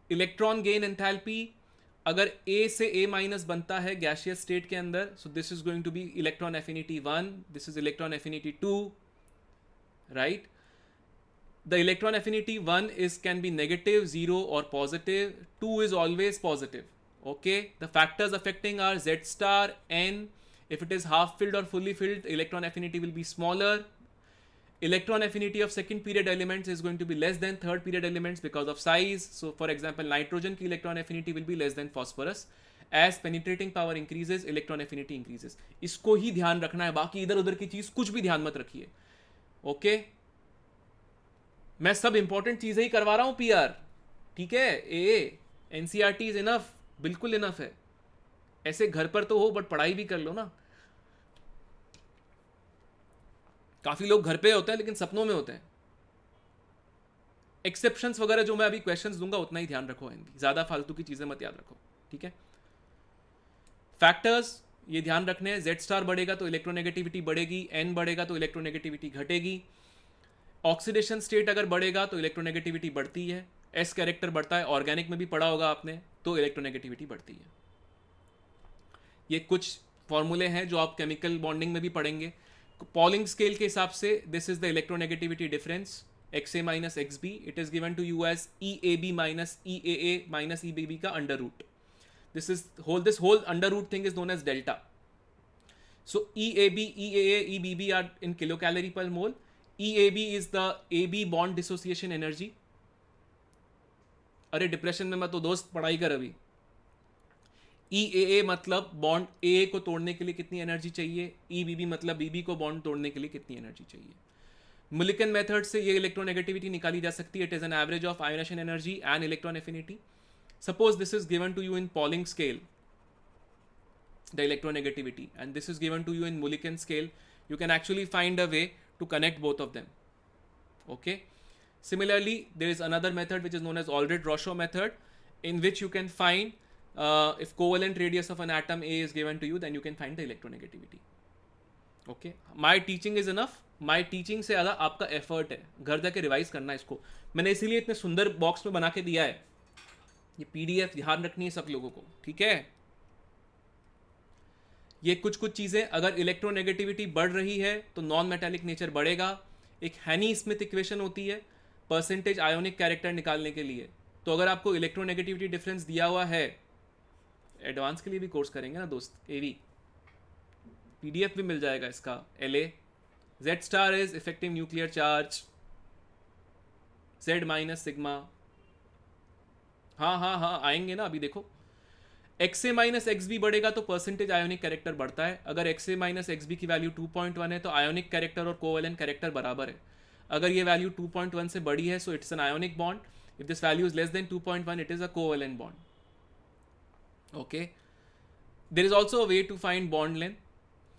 इलेक्ट्रॉन गेन एंथैल्पी, अगर A से A माइनस बनता है गैसियस स्टेट के अंदर, so this is going to be electron affinity 1, this is electron affinity 2, right? The electron affinity 1 is can be negative, 0 or positive. 2 is always positive. Okay, the factors affecting are Z star, N. If it is half filled or fully filled, electron affinity will be smaller. Electron affinity of second period elements is going to be less than third period elements because of size. So for example, nitrogen की electron affinity will be less than phosphorus. As penetrating power increases, electron affinity increases. इसको ही ध्यान रखना है, बाकी इधर उधर की चीज कुछ भी ध्यान मत रखिए। ओके, मैं सब इंपॉर्टेंट चीजें ही करवा रहा हूं पीआर, ठीक है? ए एनसीईआरटी इज इनफ, बिल्कुल इनफ है। ऐसे घर पर तो हो बट पढ़ाई भी कर लो ना। काफी लोग घर पे होते हैं लेकिन सपनों में होते हैं। एक्सेप्शंस वगैरह जो मैं अभी क्वेश्चंस दूंगा उतना ही ध्यान रखो, एनबी ज्यादा फालतू की चीजें मत याद रखो, ठीक है? फैक्टर्स ये ध्यान रखने हैं, जेड स्टार बढ़ेगा तो इलेक्ट्रोनेगेटिविटी बढ़ेगी, एन बढ़ेगा तो इलेक्ट्रोनेगेटिविटी घटेगी। ऑक्सीडेशन स्टेट अगर बढ़ेगा तो इलेक्ट्रोनेगेटिविटी बढ़ती है, एस कैरेक्टर बढ़ता है, ऑर्गेनिक में भी पढ़ा होगा आपने, तो इलेक्ट्रोनेगेटिविटी बढ़ती है। ये कुछ फॉर्मूले हैं जो आप केमिकल बॉन्डिंग में भी पढ़ेंगे। पॉलिंग स्केल के हिसाब से this is the electronegativity difference, XA minus XB, it is given to you as EAB minus EAA minus EBB का under root. This whole under root thing is known as delta. So EAB, EAA, EBB are in kilo calorie per mole. EAB is the AB bond dissociation energy. अरे डिप्रेशन में मत तो दोस्त, पढ़ाई कर अभी। EAA मतलब बॉन्ड AA को तोड़ने के लिए कितनी एनर्जी चाहिए, EBB मतलब BB को बॉन्ड तोड़ने के लिए कितनी एनर्जी चाहिए। मुलिकन मेथड से ये इलेक्ट्रोनेगेटिविटी निकाली जा सकती है। It is an average of ionization energy and electron affinity. Suppose this is given to you in Pauling scale, the electronegativity, and this is given to you in Mulliken scale. You can actually find a way to connect both of them. Okay, similarly there is another method which is known as Aldrich-Roshow method, in which you can find if covalent radius of an atom A is given to you, then you can find the electronegativity. Okay, my teaching is enough. My teaching से ज़्यादा आपका एफर्ट है, घर जाके रिवाइज करना इसको। मैंने इसीलिए इतने सुंदर बॉक्स में बना के दिया है। ये PDF ध्यान रखनी है सब लोगों को, ठीक है? ये कुछ चीज़ें, अगर इलेक्ट्रोनेगेटिविटी बढ़ रही है तो नॉन मेटालिक नेचर बढ़ेगा। एक हैनी स्मिथ इक्वेशन होती है परसेंटेज आयोनिक कैरेक्टर निकालने के लिए। तो अगर आपको इलेक्ट्रोनेगेटिविटी डिफरेंस दिया हुआ है, एडवांस के लिए भी कोर्स करेंगे ना दोस्त, AV PDF भी मिल जाएगा इसका। LA Z star is effective nuclear charge, Z minus sigma. हाँ आएंगे ना, अभी देखो। XA माइनस XB बढ़ेगा तो परसेंटेज आयोनिक कैरेक्टर बढ़ता है। अगर XA माइनस XB की वैल्यू 2.1 है तो आयोनिक कैरेक्टर और कोवेलेंट कैरेक्टर बराबर है। अगर ये वैल्यू 2.1 से बड़ी है so it's an ionic bond, if this value is less than 2.1 it is a covalent bond. Okay, there is also a way to find bond length.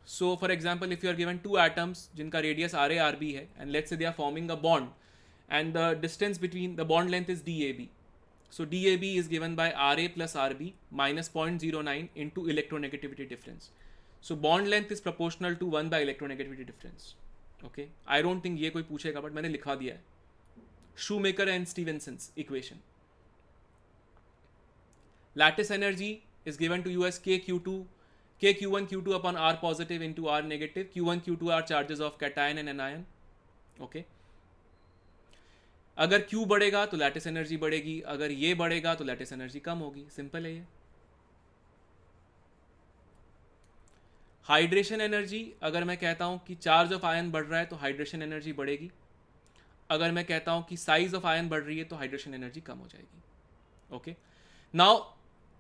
So for example if you are given two atoms जिनका रेडियस RA RB है and let's say they are forming a bond and the distance between the bond length is DAB. So DAB is given by RA plus RB minus 0.09 into electronegativity difference. So bond length is proportional to 1 by electronegativity difference. Okay, I don't think ये कोई पूछेगा but मैंने लिखा दिया है। Shoemaker and Stephenson's equation. Lattice energy is given to you as KQ2, KQ1 Q2 upon R positive into R negative. Q1 Q2 are charges of cation and anion. Okay. अगर Q बढ़ेगा तो लैटिस एनर्जी बढ़ेगी, अगर ये बढ़ेगा तो लैटिस एनर्जी कम होगी। सिंपल है ये। हाइड्रेशन एनर्जी, अगर मैं कहता हूं कि चार्ज ऑफ आयन बढ़ रहा है तो हाइड्रेशन एनर्जी बढ़ेगी। अगर मैं कहता हूं कि साइज ऑफ आयन बढ़ रही है तो हाइड्रेशन एनर्जी कम हो जाएगी। Okay, now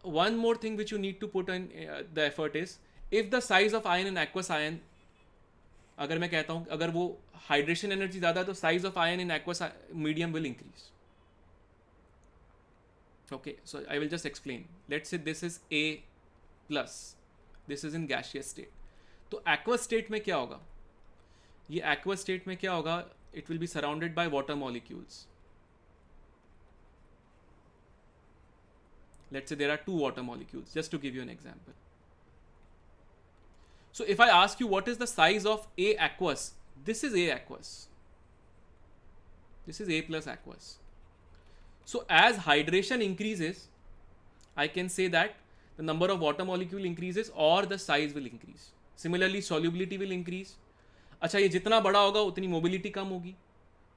one more thing which you need to put in the effort is if the size of ion in aqueous ion, अगर मैं कहता हूं अगर वो हाइड्रेशन एनर्जी ज्यादा है तो size of ion in aqueous medium will increase. Okay, so I will just explain. Let's say this is A plus, this is in gaseous state. तो एक्वस स्टेट में क्या होगा, ये एक्वस स्टेट में क्या होगा, it will be surrounded by water molecules. Let's say there are two water molecules, just to give you an example. So if I ask you what is the size of A aqueous, this is A aqueous. This is A plus aqueous. So as hydration increases, I can say that the number of water molecule increases or the size will increase. Similarly, solubility will increase. अच्छा, ये जितना बड़ा होगा उतनी मोबिलिटी कम होगी,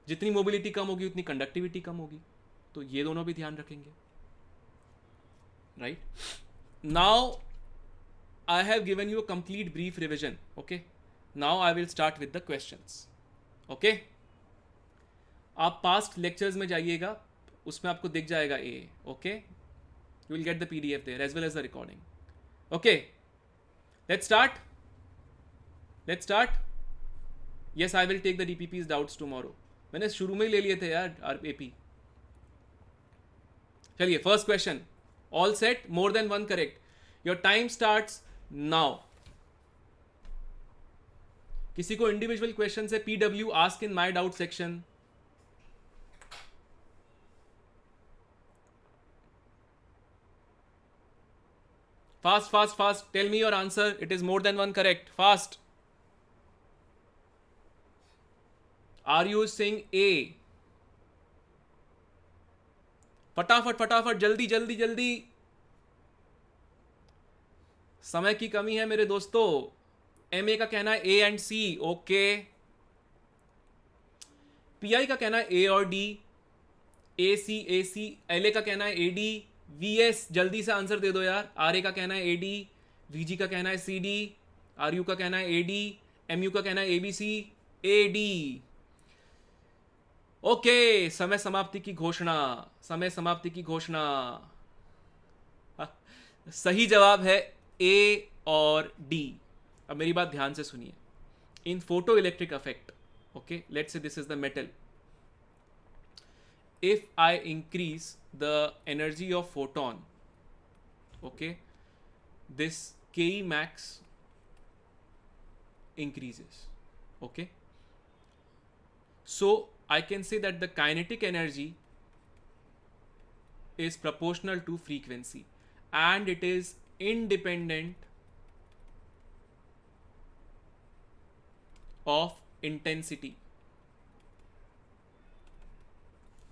जितनी मोबिलिटी कम होगी उतनी कंडक्टिविटी कम होगी. तो ये दोनों भी ध्यान रखेंगे. Right? Now I have given you a complete brief revision. Okay. Now I will start with the questions. Okay. आप पास्ट लेक्चर्स में जाइएगा, उसमें आपको दिख जाएगा ए. Okay, you will get the PDF there as well as the recording. Okay, let's start. Yes, I will take the DPP's doubts tomorrow. मैंने शुरू में ही ले लिए थे यार AP. चलिए, first question. All set, more than one correct. Your time starts now. किसी को इंडिविजुअल क्वेश्चन से PW ask in my doubt section. Fast. Tell me your answer. It is more than one correct. Fast. Are you saying A? फटाफट जल्दी. समय की कमी है मेरे दोस्तों. MA का कहना है A and C. Okay. PI का कहना है A और D. AC. LA का कहना है AD. VS जल्दी से आंसर दे दो यार. RA का कहना है AD. VG का कहना है CD. RU का कहना है AD. MU का कहना है ABC. AD. ओके, समय समाप्ति की घोषणा. सही जवाब है A और D. अब मेरी बात ध्यान से सुनिए. In photo electric effect, okay, let's say this is the metal. If I increase the energy of photon, okay, this Ke max increases. Okay, so I can say that the kinetic energy is proportional to frequency and it is independent of intensity.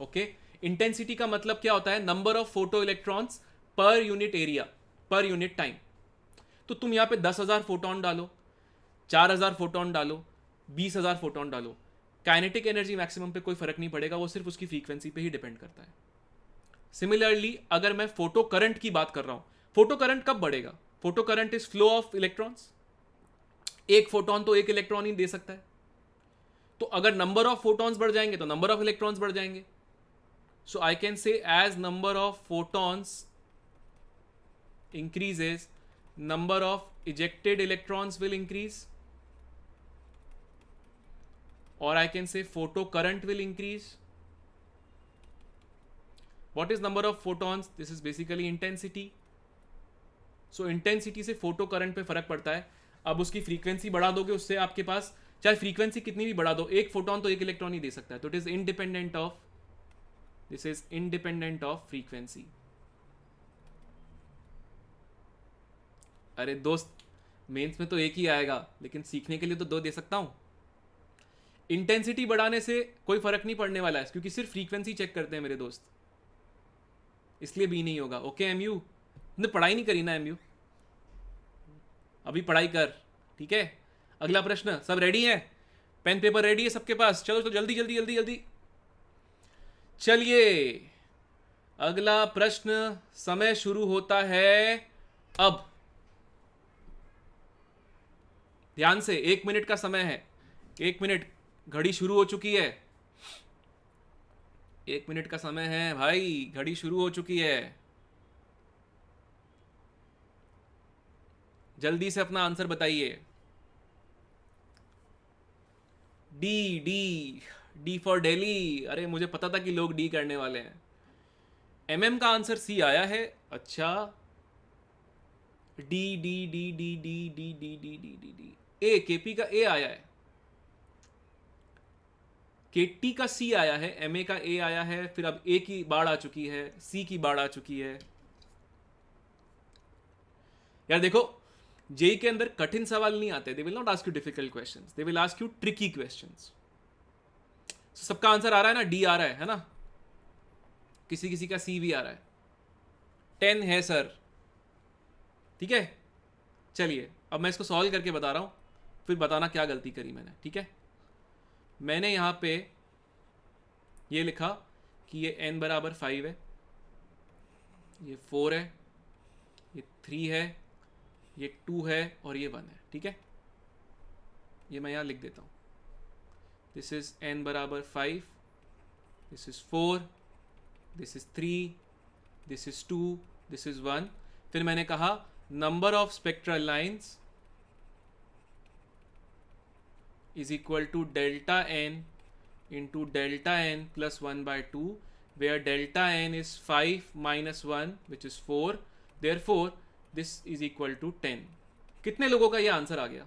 Okay, intensity का मतलब क्या होता है? Number of photo electrons per unit area, per unit time. तो तुम यहां पे 10,000 फोटोन डालो, 4,000 फोटोन डालो, 20,000 फोटोन डालो, काइनेटिक एनर्जी मैक्सिमम पे कोई फर्क नहीं पड़ेगा. वो सिर्फ उसकी फ्रीक्वेंसी पे ही डिपेंड करता है. सिमिलरली अगर मैं फोटो करंट की बात कर रहा हूं, फोटो करंट कब बढ़ेगा? Photo current is flow of electrons. एक फोटोन तो एक इलेक्ट्रॉन ही दे सकता है. तो अगर नंबर ऑफ फोटॉन्स बढ़ जाएंगे तो नंबर ऑफ इलेक्ट्रॉन्स बढ़ जाएंगे. So I can say as number of photons increases, number of ejected electrons will increase, or I can say photo current will increase. What is number of photons? This is basically intensity. So intensity से photo current पे फर्क पड़ता है. अब उसकी फ्रीक्वेंसी बढ़ा दोगे, उससे आपके पास चाहे फ्रीक्वेंसी कितनी भी बढ़ा दो, एक फोटोन तो एक इलेक्ट्रॉन ही दे सकता है. तो it is independent of, this is independent of frequency. अरे दोस्त, मेंस में तो एक ही आएगा, लेकिन सीखने के लिए तो दो दे सकता हूं. इंटेंसिटी बढ़ाने से कोई फर्क नहीं पड़ने वाला है, क्योंकि सिर्फ फ्रीक्वेंसी चेक करते हैं मेरे दोस्त, इसलिए भी नहीं होगा. ओके एमयू, तुमने पढ़ाई नहीं करी ना एमयू? अभी पढ़ाई कर, ठीक है. अगला प्रश्न, सब रेडी है? पेन पेपर रेडी है सबके पास? चलो तो जल्दी जल्दी जल्दी जल्दी. चलिए अगला प्रश्न. समय शुरू होता है अब. ध्यान से, 1 मिनट का समय है. 1 मिनट, घड़ी शुरू हो चुकी है. 1 मिनट का समय है भाई, घड़ी शुरू हो चुकी है. जल्दी से अपना आंसर बताइए. D D D for Delhi. अरे मुझे पता था कि लोग डी करने वाले हैं. एमएम का आंसर सी आया है. अच्छा, D D D D D D D D D D D. A, KP का ए आया है, केटी का सी आया है, एमए का ए आया है, फिर अब ए की बाढ़ आ चुकी है, सी की बाढ़ आ चुकी है. यार देखो, जेई के अंदर कठिन सवाल नहीं आते, they will not ask you difficult questions, they will ask you tricky questions. सबका आंसर आ रहा है ना, डी आ रहा है ना, किसी किसी का सी भी आ रहा है। 10 है सर, ठीक है। चलिए अब मैं इसको सॉल्व करके बता रहा हूं, फिर बताना क्या गलती करी मैंने, ठीक है। मैंने यहां पे ये लिखा कि ये n बराबर 5 है, ये 4 है, ये 3 है, ये 2 है और ये 1 है, ठीक है। ये मैं यहाँ लिख देता हूँ, दिस इज n बराबर 5, this is 4, this is 3, this is 2, this is 1। फिर मैंने कहा number of spectral lines is equal to delta n into delta n plus 1 by 2, where delta n is 5 minus 1 which is 4, therefore this is equal to 10। कितने लोगों का ये आंसर आ गया?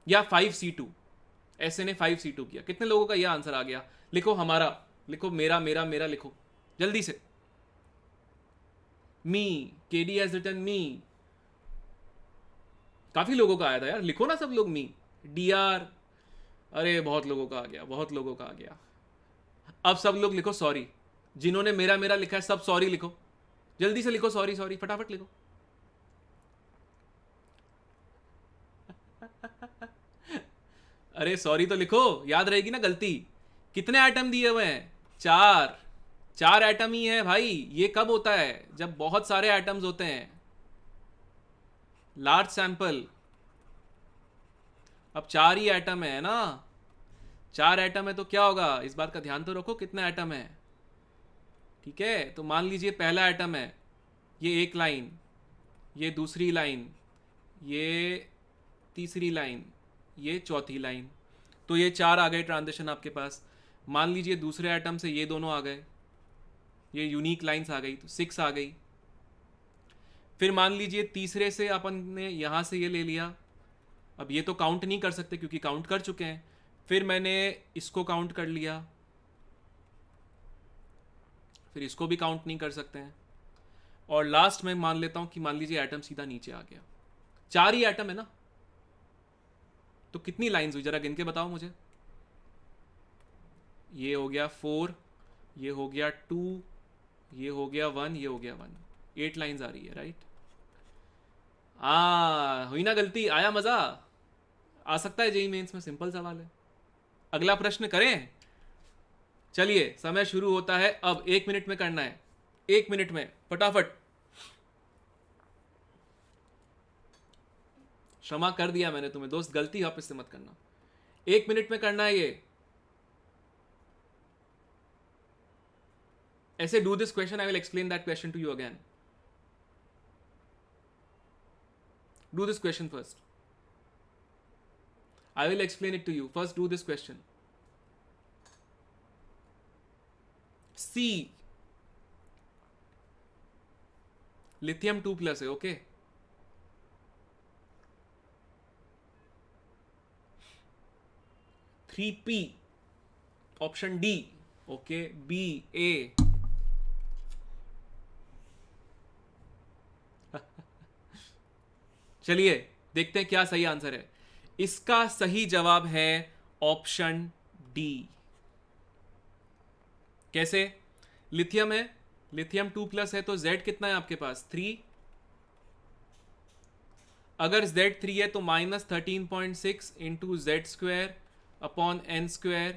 या 5C2, ऐसे ने 5C2 किया, कितने लोगों का ये आंसर आ गया? लिखो हमारा, लिखो मेरा मेरा मेरा, लिखो जल्दी से। मी, KD has written me। काफी लोगों का आया था यार, लिखो ना सब लोग मी। DR, अरे बहुत लोगों का आ गया, बहुत लोगों का आ गया। अब सब लोग लिखो सॉरी, जिन्होंने मेरा मेरा लिखा है सब सॉरी लिखो, जल्दी से लिखो सॉरी सॉरी, फटाफट लिखो। अरे सॉरी तो लिखो, याद रहेगी ना गलती। कितने आइटम दिए हुए हैं? 4 4 आइटम ही है भाई। ये कब होता है? जब बहुत सारे आइटम्स होते हैं, लार्ज सैंपल। अब 4 ही आइटम है ना, 4 आइटम है तो क्या होगा, इस बात का ध्यान तो रखो कितने आइटम है, ठीक है। तो मान लीजिए पहला आइटम है, ये एक लाइन, ये दूसरी लाइन, ये तीसरी लाइन, ये चौथी लाइन, तो ये 4 आ गए ट्रांजिशन आपके पास। मान लीजिए दूसरे आइटम से ये दोनों आ गए, ये यूनिक लाइंस आ गई, तो 6 आ गई। फिर मान लीजिए तीसरे से अपन ने यहाँ से ये ले लिया, अब ये तो काउंट नहीं कर सकते क्योंकि काउंट कर चुके हैं। फिर मैंने इसको काउंट कर लिया, फिर इसको भी काउंट नहीं कर सकते हैं, और लास्ट में मान लेता हूं कि मान लीजिए आइटम सीधा नीचे आ गया। 4 ही आइटम है ना, तो कितनी लाइंस हुई जरा गिन के बताओ मुझे। ये हो गया 4, ये हो गया 2, ये हो गया 1, ये हो गया 1, 8 लाइंस आ रही है, राइट। हुई ना गलती, आया मजा। आ सकता है जेईई मेंस में, सिंपल सवाल है। अगला प्रश्न करें? चलिए समय शुरू होता है अब, 1 मिनट में करना है, 1 मिनट में फटाफट। क्षमा कर दिया मैंने तुम्हें दोस्त, गलती वापस से मत करना। 1 मिनट में करना है ये। ऐसे do this question, I will explain that question to you again. Do this question first, I will explain it to you. First do this question. C, lithium 2+ है, okay? (3p) option D, okay? B, A। चलिए देखते हैं क्या सही आंसर है। इसका सही जवाब है ऑप्शन डी। कैसे? लिथियम है, लिथियम 2+ है, तो Z कितना है आपके पास? 3। अगर Z3 है तो -13.6 into Z² upon n²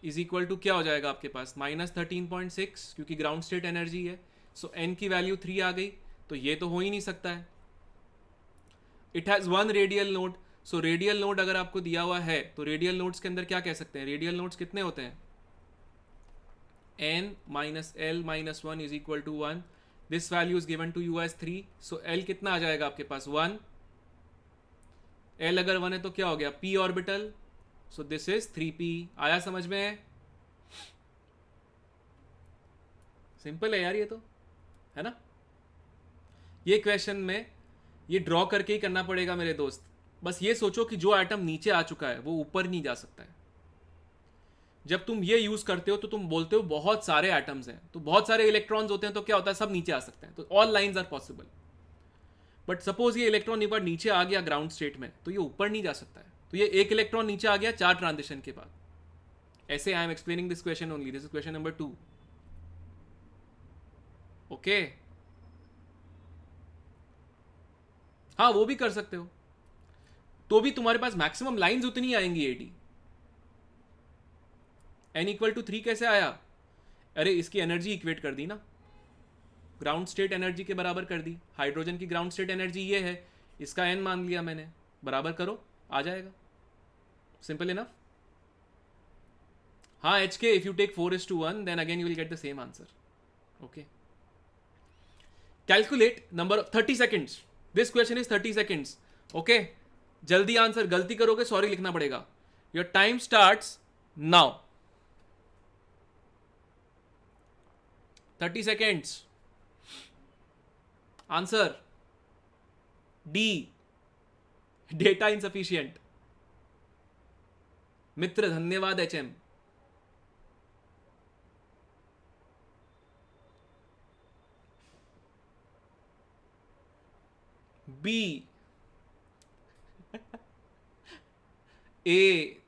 is equal to क्या हो जाएगा आपके पास? -13.6, क्योंकि ग्राउंड स्टेट एनर्जी है। सो n की वैल्यू 3 आ गई, तो ये तो हो ही नहीं सकता है। It has 1 radial node. So radial node अगर आपको दिया हुआ है तो रेडियल नोड्स के अंदर क्या कह सकते हैं? रेडियल नोड्स कितने होते हैं? n minus l minus 1 is equal to 1. This value is given to you as 3. So l कितना आ जाएगा आपके पास? 1. l अगर 1 है तो क्या हो गया? p orbital. So this is 3p. आया समझ में? सिंपल है यार ये तो, है ना। ये क्वेश्चन में ये ड्रॉ करके ही करना पड़ेगा मेरे दोस्त। बस ये सोचो कि जो आइटम नीचे आ चुका है वो ऊपर नहीं जा सकता है। जब तुम ये यूज करते हो तो तुम बोलते हो बहुत सारे एटम्स हैं, तो बहुत सारे इलेक्ट्रॉन्स होते हैं, तो क्या होता है? सब नीचे आ सकते हैं, तो all lines are possible. But suppose ये इलेक्ट्रॉन एक बार नीचे आ गया ग्राउंड स्टेट में, तो ये ऊपर नहीं जा सकता है। तो ये एक इलेक्ट्रॉन नीचे आ गया 4 ट्रांजिशन के बाद। ऐसे I am explaining this question only, this is question number 2। Okay, हाँ वो भी कर सकते हो, तो भी तुम्हारे पास मैक्सिमम लाइंस उतनी आएंगी 80। n=3 कैसे आया? अरे इसकी एनर्जी इक्वेट कर दी ना, ग्राउंड स्टेट एनर्जी के बराबर कर दी। हाइड्रोजन की ग्राउंड स्टेट एनर्जी ये है, इसका n मान लिया मैंने, बराबर करो, आ जाएगा, सिंपल इनफ। हाँ HK, if you take 4:1 then again you will get the same answer. Okay, calculate number of 30 seconds, this question is 30 seconds. Okay, जल्दी आंसर, गलती करोगे सॉरी लिखना पड़ेगा। Your time starts now, 30 seconds। Answer D, data insufficient. मित्र धन्यवाद HM। बी, ए।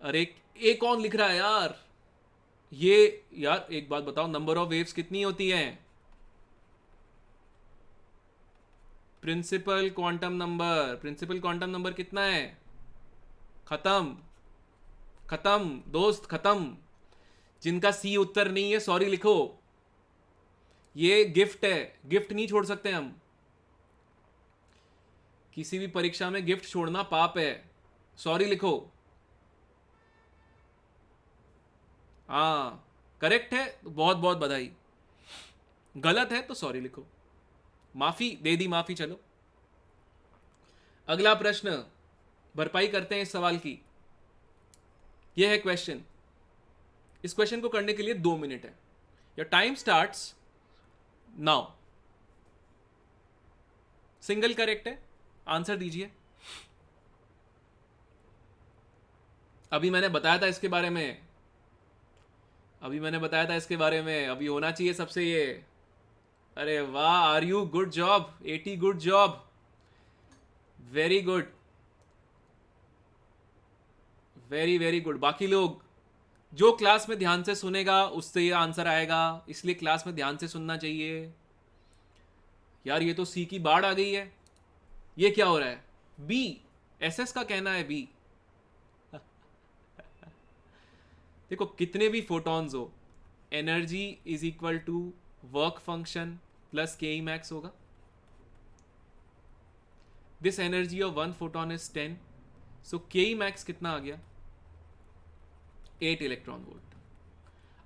अरे ए कौन लिख रहा है यार? ये यार एक बात बताओ, नंबर ऑफ वेव्स कितनी होती हैं? Principal quantum number, principal quantum number कितना है? खत्म, खत्म दोस्त, खत्म। जिनका सी उत्तर नहीं है सॉरी लिखो, ये गिफ्ट है, गिफ्ट नहीं छोड़ सकते हम। किसी भी परीक्षा में गिफ्ट छोड़ना पाप है, सॉरी लिखो। हाँ करेक्ट है तो बहुत बहुत बधाई, गलत है तो सॉरी लिखो, माफी दे दी, माफी। चलो अगला प्रश्न, भरपाई करते हैं इस सवाल की। यह है क्वेश्चन, इस क्वेश्चन को करने के लिए 2 मिनट है। Your time starts now. Single correct है, आंसर दीजिए। अभी मैंने बताया था इसके बारे में, अभी मैंने बताया था इसके बारे में, अभी होना चाहिए सबसे ये। अरे वाह, are you, good job 80, good job, very good, very very good. बाकी लोग, जो क्लास में ध्यान से सुनेगा उससे ये आंसर आएगा, इसलिए क्लास में ध्यान से सुनना चाहिए। यार ये तो सी की बाढ़ आ गई है, ये क्या हो रहा है? बी, SS का कहना है बी। देखो कितने भी फोटॉन्स हो, energy is equal to work function plus K max होगा। This energy of 1 photon is 10, so K max कितना आ गया? 8 इलेक्ट्रॉन वोल्ट।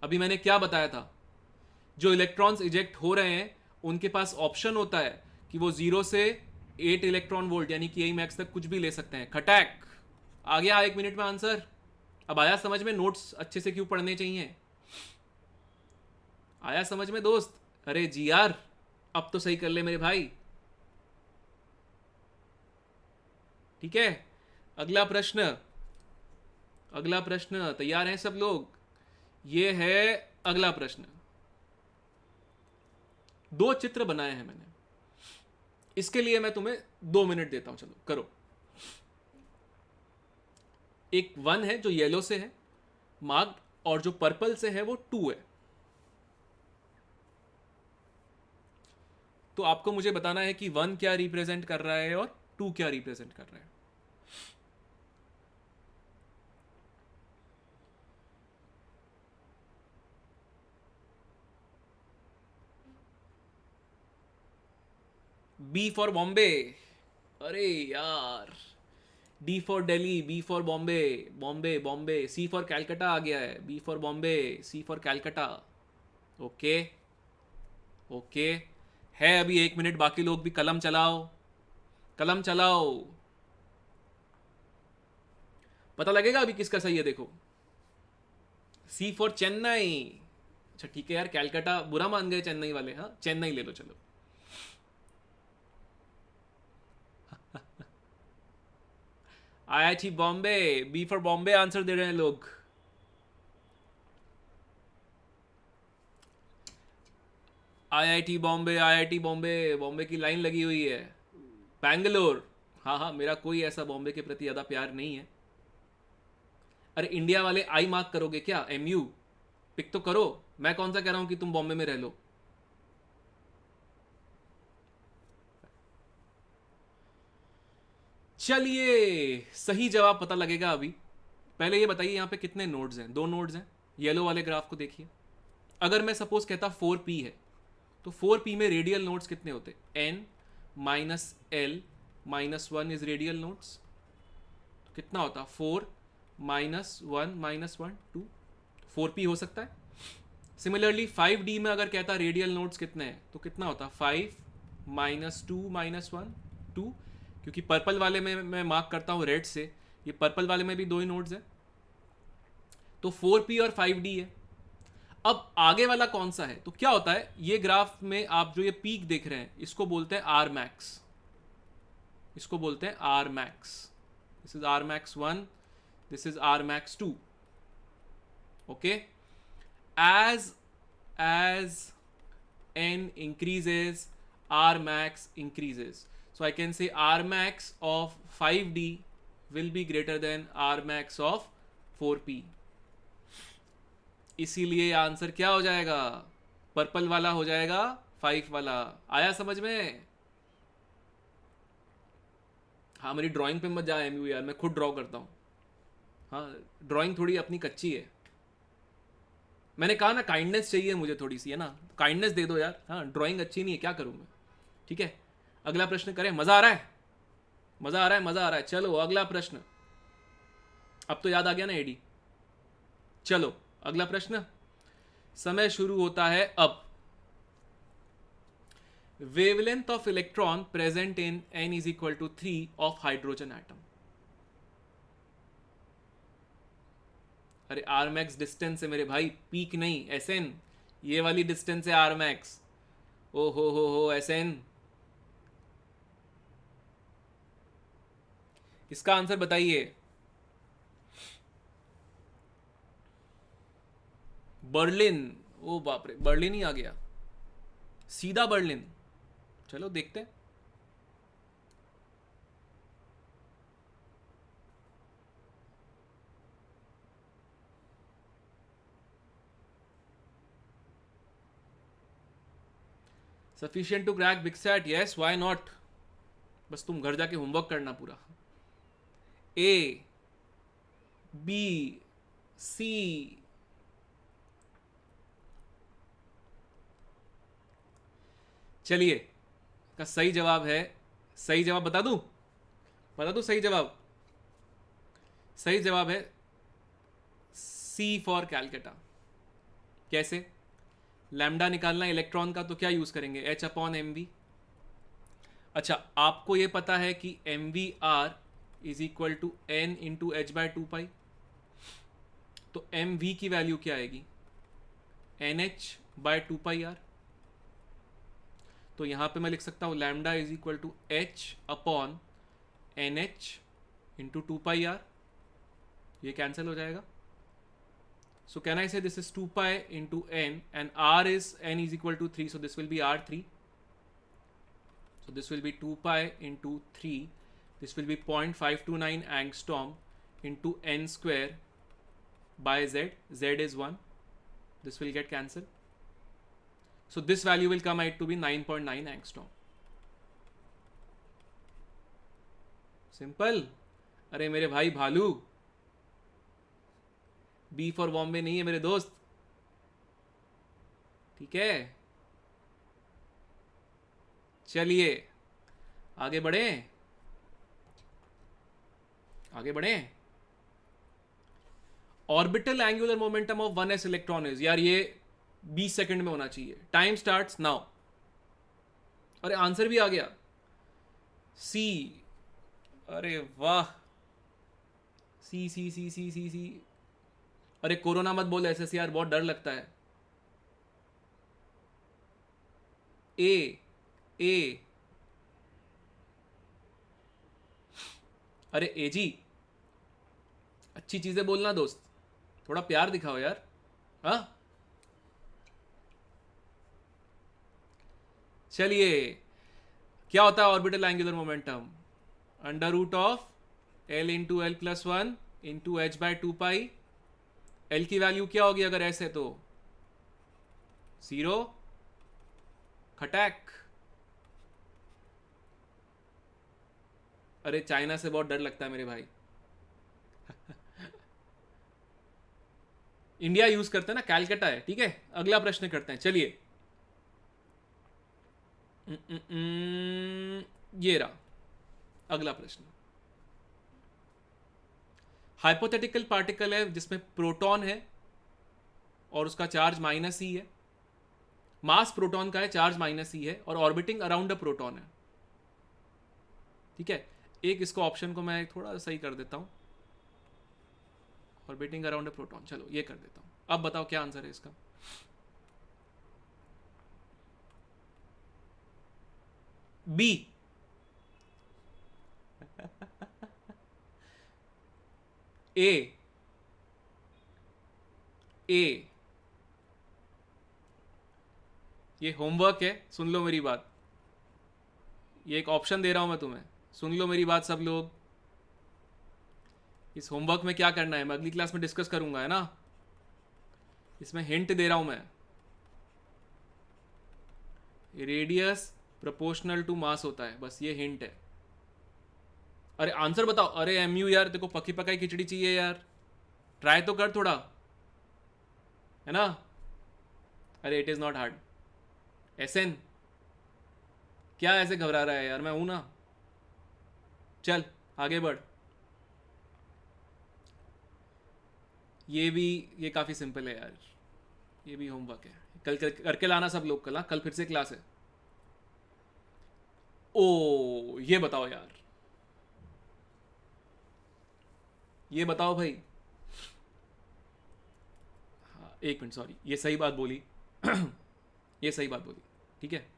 अभी मैंने क्या बताया था, जो इलेक्ट्रॉन्स इजेक्ट हो रहे हैं उनके पास ऑप्शन होता है कि वो 0 से 8 इलेक्ट्रॉन वोल्ट यानी कि मैक्स तक कुछ भी ले सकते हैं। खटैक आ गया 1 मिनट में आंसर। अब आया समझ में नोट्स अच्छे से क्यों पढ़ने चाहिए? आया समझ में दोस्त? अरे जी यार, अब तो सही कर ले मेरे भाई। ठीक है, अगला प्रश्न, अगला प्रश्न, तैयार हैं सब लोग? ये है अगला प्रश्न। 2 चित्र बनाए हैं मैंने, इसके लिए मैं तुम्हें 2 मिनट देता हूं, चलो करो। एक 1 है जो येलो से है मार्क्ड, और जो पर्पल से है वो 2 है। तो आपको मुझे बताना है कि 1 क्या रिप्रेजेंट कर रहा है और 2 क्या रिप्रेजेंट कर रहा है। बी फॉर बॉम्बे, अरे यार, D for Delhi, B for Bombay, Bombay Bombay, C for Calcutta आ गया है, B for Bombay, C for Calcutta. Okay okay, है अभी 1 मिनट बाकी, लोग भी कलम चलाओ, कलम चलाओ, पता लगेगा अभी किसका सही है। देखो, सी फॉर चेन्नई। अच्छा ठीक है यार, कैलकाटा बुरा मान गए चेन्नई वाले, हाँ चेन्नई ले लो चलो। IIT Bombay, B for Bombay answer दे रहे हैं लोग। IIT बॉम्बे, IIT बॉम्बे, बॉम्बे की लाइन लगी हुई है। बैंगलोर। हाँ हाँ, मेरा कोई ऐसा बॉम्बे के प्रति ज़्यादा प्यार नहीं है। अरे इंडिया वाले आई मार्क करोगे क्या? MU पिक तो करो। मैं कौन सा कह रहा हूँ कि तुम बॉम्बे में रह लो। चलिए, सही जवाब पता लगेगा अभी। पहले ये बताइए यहाँ पे कितने नोड्स हैं? 2 नोड्स हैं। येलो वाले ग्राफ को देखिए। अगर मैं सपोज कहता 4p है, तो 4p में रेडियल नोड्स कितने होते? n minus L minus 1 is radial nodes. तो कितना होता? 4 माइनस 1 माइनस 1 2। 4p हो सकता है। सिमिलरली 5d में अगर कहता रेडियल नोड्स कितने हैं, तो कितना होता? 5 माइनस 2 माइनस 1 2। क्योंकि पर्पल वाले में मैं मार्क करता हूँ रेड से, ये पर्पल वाले में भी 2 ही नोड्स हैं, तो 4p और 5d है। अब आगे वाला कौन सा है? तो क्या होता है, ये ग्राफ में आप जो ये पीक देख रहे हैं, इसको बोलते हैं आर मैक्स। इसको बोलते हैं R max. This is R max 1, this is R max 2। Okay, as n increases, R max increases. So I can say R max of 5d will be greater than R max of 4p. इसीलिए आंसर क्या हो जाएगा? पर्पल वाला हो जाएगा 5 वाला। आया समझ में? हाँ, मेरी ड्राइंग पे मत जा MU यार, मैं खुद ड्रॉ करता हूँ। हाँ, ड्राइंग थोड़ी अपनी कच्ची है। मैंने कहा ना, काइंडनेस चाहिए मुझे थोड़ी सी, है ना? काइंडनेस दे दो यार। हाँ, ड्राइंग अच्छी नहीं है, क्या करूँ मैं? ठीक है, अगला प्रश्न करें। मज़ा आ रहा है, मज़ा आ रहा है, मज़ा आ रहा है। चलो अगला प्रश्न। अब तो याद आ गया ना एडी। चलो अगला प्रश्न। समय शुरू होता है अब। Wavelength of electron present in n is equal to 3 of hydrogen atom. अरे आर मैक्स डिस्टेंस है मेरे भाई, पीक नहीं, SN। ये वाली डिस्टेंस है आर मैक्स। ओ हो SN। इसका आंसर बताइए। बर्लिन। ओ बाप रे, बर्लिन ही आ गया, सीधा बर्लिन। चलो देखते हैं। Sufficient to crack BIGSAT? Yes, why not. बस तुम घर जाके होमवर्क करना पूरा। A B C। चलिए, का सही जवाब है, सही जवाब बता दूं? बता दूं सही जवाब? सही जवाब है C फॉर कैलकाटा। कैसे? लैम्डा निकालना इलेक्ट्रॉन का, तो क्या यूज करेंगे? H/mv। अच्छा, आपको ये पता है कि MVR is equal to N into H/2π। तो MV की वैल्यू क्या आएगी? NH/2πr। तो यहां पे मैं लिख सकता हूं lambda is equal to H/NH into 2πr। ये कैंसिल हो जाएगा। So can I say this is 2π into n, and r is n is equal to 3, so this will be r3. So this will be 2π into 3. This will be 0.529 angstrom into n square by z. Z is 1. This will get cancelled. So this value will come out to be 9.9 angstrom. Simple. अरे मेरे भाई भालू, बी फॉर बॉम्बे नहीं है मेरे दोस्त, ठीक है? चलिए आगे बढ़े, आगे बढ़े। Orbital angular momentum of 1s electron is, यार ये 20 सेकंड में होना चाहिए। Time starts now. अरे आंसर भी आ गया, सी। अरे वाह, सी सी सी सी सी सी। अरे कोरोना मत बोल ऐसे यार, बहुत डर लगता है। ए ए। अरे ए जी, अच्छी चीजें बोलना दोस्त, थोड़ा प्यार दिखाओ यार। हाँ, चलिए क्या होता है orbital angular momentum? Under root of L into L plus one into H by two pi. L की वैल्यू क्या होगी अगर ऐसे तो 0 खटैक। अरे चाइना से बहुत डर लगता है मेरे भाई। इंडिया यूज करते हैं ना, कैलकाटा है। ठीक है, अगला प्रश्न करते हैं, चलिए। ये रहा अगला प्रश्न। हाइपोथेटिकल पार्टिकल है जिसमें प्रोटॉन है और उसका चार्ज माइनस ही है। मास प्रोटॉन का है, चार्ज माइनस ही है और ऑर्बिटिंग अराउंड अ प्रोटॉन है। ठीक है, एक इसको ऑप्शन को मैं थोड़ा सही कर देता हूं, ऑर्बिटिंग अराउंड अ प्रोटॉन। चलो ये कर देता हूं। अब बताओ क्या आंसर है इसका? बी। ए ए ये होमवर्क है, सुन लो मेरी बात। ये एक ऑप्शन दे रहा हूं मैं तुम्हें, सुन लो मेरी बात सब लोग। इस होमवर्क में क्या करना है मैं अगली क्लास में डिस्कस करूंगा, है ना। इसमें हिंट दे रहा हूं मैं। रेडियस प्रोपोर्शनल टू मास होता है, बस ये हिंट है। अरे आंसर बताओ। अरे एमयू यार, देखो पकी पकाई खिचड़ी चाहिए यार, ट्राई तो कर थोड़ा, है ना। अरे it is not hard. SN क्या ऐसे घबरा रहा है यार, मैं हूं ना। चल आगे बढ़। ये काफी सिंपल है यार, ये भी होमवर्क है। कल करके लाना सब लोग, कल। हाँ, कल फिर से क्लास है। ओ ये बताओ यार, ये बताओ भाई। हाँ एक मिनट, सॉरी, ये सही बात बोली। ये सही बात बोली, ठीक है।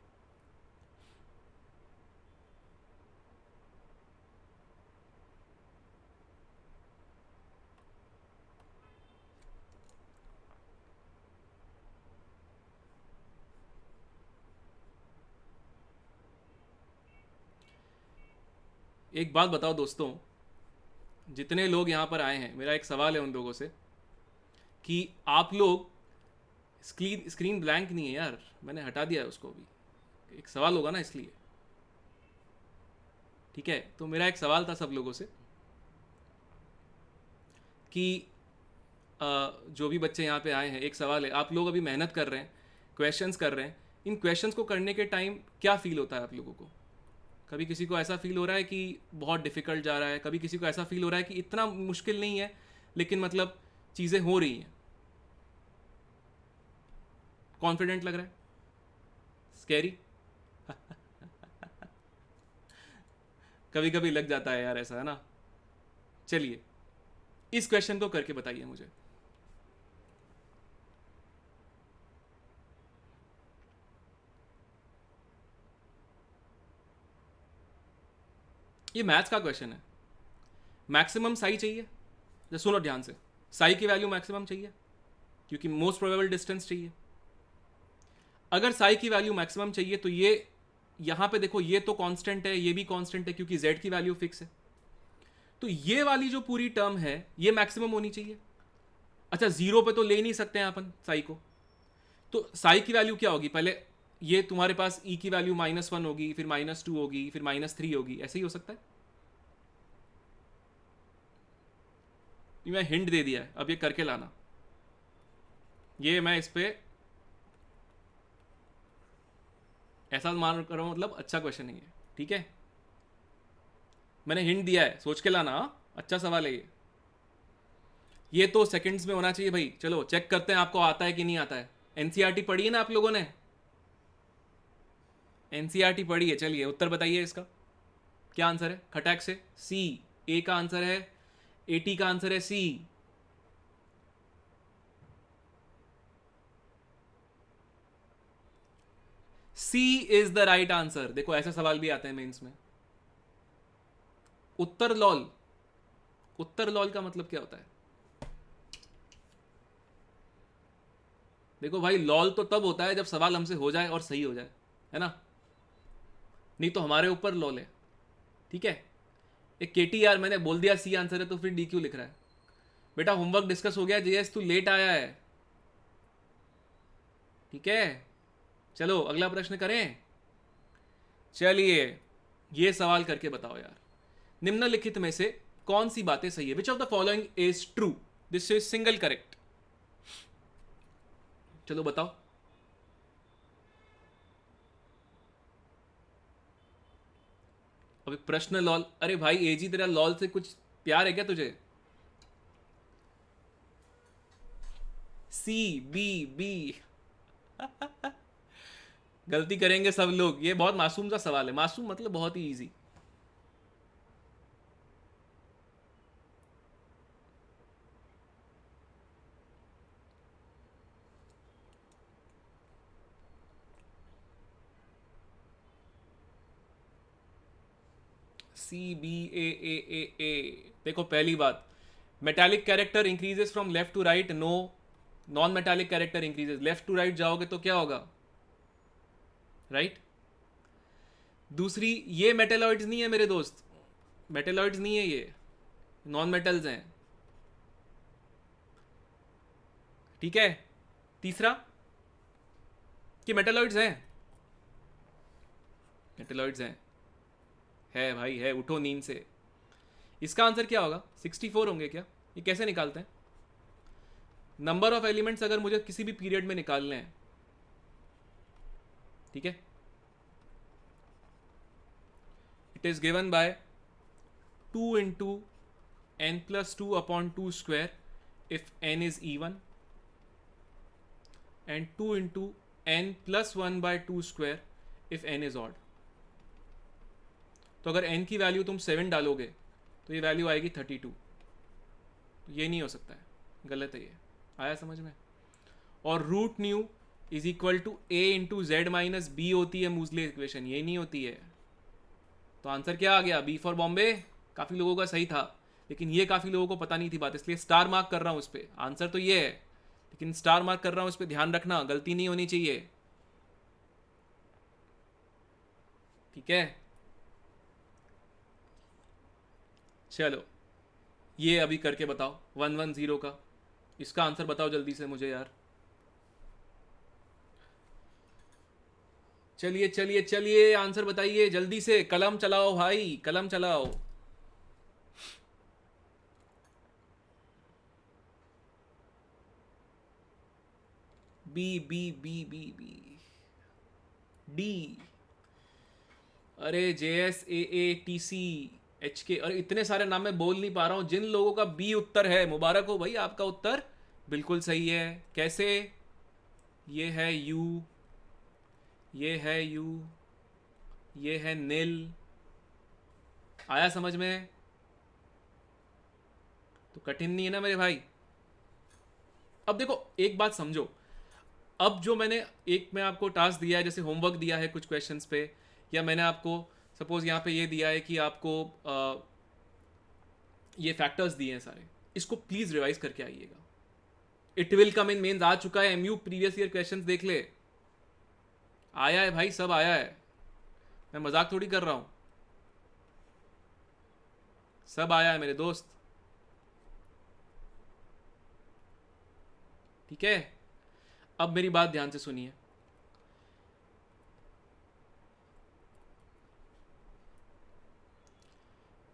एक बात बताओ दोस्तों, जितने लोग यहाँ पर आए हैं, मेरा एक सवाल है उन लोगों से कि आप लोग, स्क्रीन स्क्रीन ब्लैंक नहीं है यार, मैंने हटा दिया है उसको भी। एक सवाल होगा ना इसलिए, ठीक है। तो मेरा एक सवाल था सब लोगों से कि जो भी बच्चे यहाँ पे आए हैं, एक सवाल है। आप लोग अभी मेहनत कर रहे हैं, क्वेश्चंस कर रहे हैं। इन क्वेश्चंस को करने के टाइम क्या फील होता है आप लोगों को? कभी किसी को ऐसा फील हो रहा है कि बहुत डिफिकल्ट जा रहा है, कभी किसी को ऐसा फील हो रहा है कि इतना मुश्किल नहीं है लेकिन मतलब चीज़ें हो रही हैं। कॉन्फिडेंट लग रहा है? स्कैरी? कभी कभी लग जाता है यार ऐसा, है ना। चलिए इस क्वेश्चन को करके बताइए मुझे। ये मैथ्स का क्वेश्चन है। मैक्सिमम साई चाहिए, तो सुनो ध्यान से। साई की वैल्यू मैक्सिमम चाहिए क्योंकि मोस्ट प्रोबेबल डिस्टेंस चाहिए। अगर साई की वैल्यू मैक्सिमम चाहिए तो ये यहां पे देखो, ये तो कांस्टेंट है, ये भी कांस्टेंट है क्योंकि जेड की वैल्यू फिक्स है। तो ये वाली जो पूरी टर्म है ये मैक्सिमम होनी चाहिए। अच्छा जीरो पे तो ले नहीं सकते हैं अपन साई को, तो साई की वैल्यू क्या होगी पहले? ये तुम्हारे पास ई की वैल्यू -1 होगी, फिर -2 होगी, फिर -3 होगी, ऐसे ही हो सकता है। मैं हिंट दे दिया है, अब ये करके लाना। ये मैं इस पे ऐसा मान कर रहा हूं, मतलब अच्छा क्वेश्चन नहीं है, ठीक है। मैंने हिंट दिया है, सोच के लाना। हाँ? अच्छा सवाल है ये तो सेकंड्स में होना चाहिए भाई। चलो चेक करते हैं आपको आता है कि नहीं आता है। एनसीईआरटी पढ़ी है ना आप लोगों ने? एनसीईआरटी पढ़ी है, चलिए उत्तर बताइए इसका। क्या आंसर है खटैक से? सी। ए का आंसर है, एटी का आंसर है सी। सी इज द राइट आंसर। देखो ऐसे सवाल भी आते हैं मेंस में। उत्तर लॉल, उत्तर लॉल का मतलब क्या होता है? देखो भाई, लॉल तो तब होता है जब सवाल हमसे हो जाए और सही हो जाए, है ना। नहीं तो हमारे ऊपर लॉल है, ठीक है। एक केटी यार मैंने बोल दिया सी आंसर है तो फिर डी क्यों लिख रहा है? बेटा होमवर्क डिस्कस हो गया, जेएस तू लेट आया है, ठीक है। चलो अगला प्रश्न करें। चलिए ये सवाल करके बताओ यार, निम्नलिखित में से कौन सी बातें सही है? Which of the following is true? This is single correct. चलो बताओ। अभी प्रश्न लॉल, अरे भाई एजी तेरा लॉल से कुछ प्यार है क्या तुझे? सी बी बी गलती करेंगे सब लोग, ये बहुत मासूम सा सवाल है, मासूम मतलब बहुत ही इजी। सी बी ए। देखो पहली बात, metallic character increases from left to right, no. Non metallic character increases, left to right जाओगे तो क्या होगा? राइट। दूसरी, ये मेटेलॉइड्स नहीं है मेरे दोस्त, मेटेलॉइड्स नहीं है ये, नॉन मेटल्स हैं, ठीक है। तीसरा कि मेटेलॉइड्स हैं, मेटेलॉइड्स हैं, है भाई है, उठो नींद से। इसका आंसर क्या होगा? 64 होंगे क्या? ये कैसे निकालते हैं? नंबर ऑफ एलिमेंट्स अगर मुझे किसी भी पीरियड में निकालने हैं, ठीक है, it is given by 2 into n plus 2 upon 2 square if n is even, and 2 into n plus 1 by 2 square if n is odd। तो अगर n की वैल्यू तुम 7 डालोगे तो ये वैल्यू आएगी 32। तो ये नहीं हो सकता है, गलत है ये। आया समझ में? और root nu is equal to A into Z minus B होती है मूजले इक्वेशन, ये नहीं होती है। तो आंसर क्या आ गया? B for Bombay. काफ़ी लोगों का सही था, लेकिन ये काफ़ी लोगों को पता नहीं थी बात, इसलिए स्टार मार्क कर रहा हूँ उस पर। आंसर तो ये है, लेकिन स्टार मार्क कर रहा हूँ उस पर, ध्यान रखना, गलती नहीं होनी चाहिए, ठीक है। चलो ये अभी करके बताओ 110 का, इसका आंसर बताओ जल्दी से मुझे यार। चलिए चलिए चलिए आंसर बताइए जल्दी से, कलम चलाओ भाई, कलम चलाओ। B B B B B D. अरे J S A T C H K, अरे इतने सारे नाम मैं बोल नहीं पा रहा हूँ। जिन लोगों का बी उत्तर है, मुबारक हो भाई, आपका उत्तर बिल्कुल सही है। कैसे? ये है यू, ये है यू, ये है नील। आया समझ में? तो कठिन नहीं है ना मेरे भाई। अब देखो एक बात समझो, अब जो मैं आपको टास्क दिया है, जैसे होमवर्क दिया है कुछ क्वेश्चंस पे, या मैंने आपको सपोज यहाँ पे ये दिया है कि आपको ये फैक्टर्स दिए हैं सारे, इसको प्लीज रिवाइज करके आइएगा। It will come in mains आ चुका है, एमयू प्रीवियस ईयर क्वेश्चंस देख ले, आया है भाई, सब आया है, मैं मजाक थोड़ी कर रहा हूं, सब आया है मेरे दोस्त, ठीक है। अब मेरी बात ध्यान से सुनिए,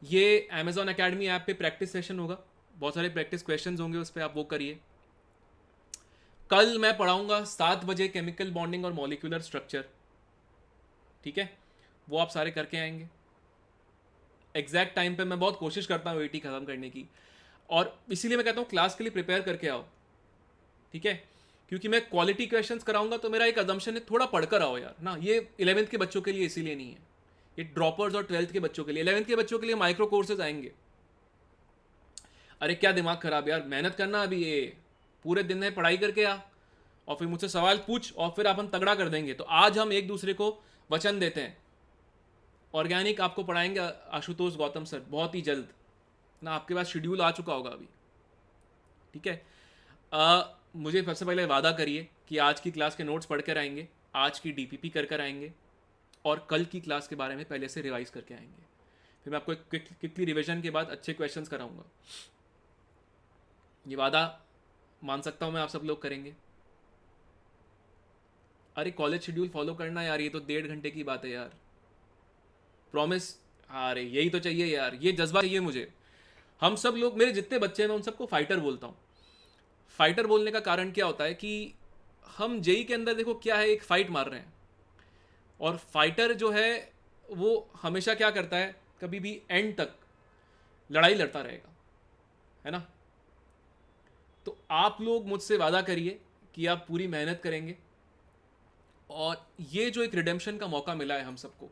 ये Amazon Academy ऐप पे प्रैक्टिस सेशन होगा, बहुत सारे प्रैक्टिस क्वेश्चंस होंगे उस पर, आप वो करिए। कल मैं पढ़ाऊंगा 7 बजे केमिकल बॉन्डिंग और मॉलिक्यूलर स्ट्रक्चर, ठीक है, वो आप सारे करके आएंगे एग्जैक्ट टाइम पे। मैं बहुत कोशिश करता हूँ 80 खत्म करने की, और इसीलिए मैं कहता हूँ क्लास के लिए प्रिपेयर करके आओ, ठीक है, क्योंकि मैं क्वालिटी क्वेश्चंस कराऊंगा। तो मेरा एक अजम्पशन है, थोड़ा पढ़कर आओ यार ना। ये 11th के बच्चों के लिए इसीलिए नहीं है, ये ड्रॉपर्स और 12th के बच्चों के लिए। 11th के बच्चों के लिए माइक्रो कोर्सेज आएंगे। अरे क्या दिमाग खराब यार, मेहनत करना, अभी ये पूरे दिन में पढ़ाई करके आ और फिर मुझसे सवाल पूछ और फिर अपन तगड़ा कर देंगे। तो आज हम एक दूसरे को वचन देते हैं, ऑर्गेनिक आपको पढ़ाएंगे आशुतोष गौतम सर बहुत ही जल्द ना, आपके पास शेड्यूल आ चुका होगा अभी, ठीक है। मुझे सबसे पहले वादा करिए कि आज की क्लास के नोट्स पढ़ कर आएंगे, आज की डीपीपी कर आएंगे, और कल की क्लास के बारे में पहले से रिवाइज करके आएंगे। फिर मैं आपको एक क्विकली रिविजन के बाद अच्छे क्वेश्चंस कराऊंगा। ये वादा मान सकता हूँ मैं आप सब लोग करेंगे। अरे कॉलेज शेड्यूल फॉलो करना यार, ये तो 1.5 घंटे की बात है यार, प्रॉमिस। अरे यही तो चाहिए यार, ये जज्बा चाहिए मुझे। हम सब लोग, मेरे जितने बच्चे हैं मैं उन सबको फाइटर बोलता हूँ। फाइटर बोलने का कारण क्या होता है कि हम जेई के अंदर देखो क्या है, एक फाइट मार रहे हैं, और फाइटर जो है वो हमेशा क्या करता है, कभी भी एंड तक लड़ाई लड़ता रहेगा, है ना। तो आप लोग मुझसे वादा करिए कि आप पूरी मेहनत करेंगे, और ये जो एक रिडेम्पशन का मौका मिला है हम सबको,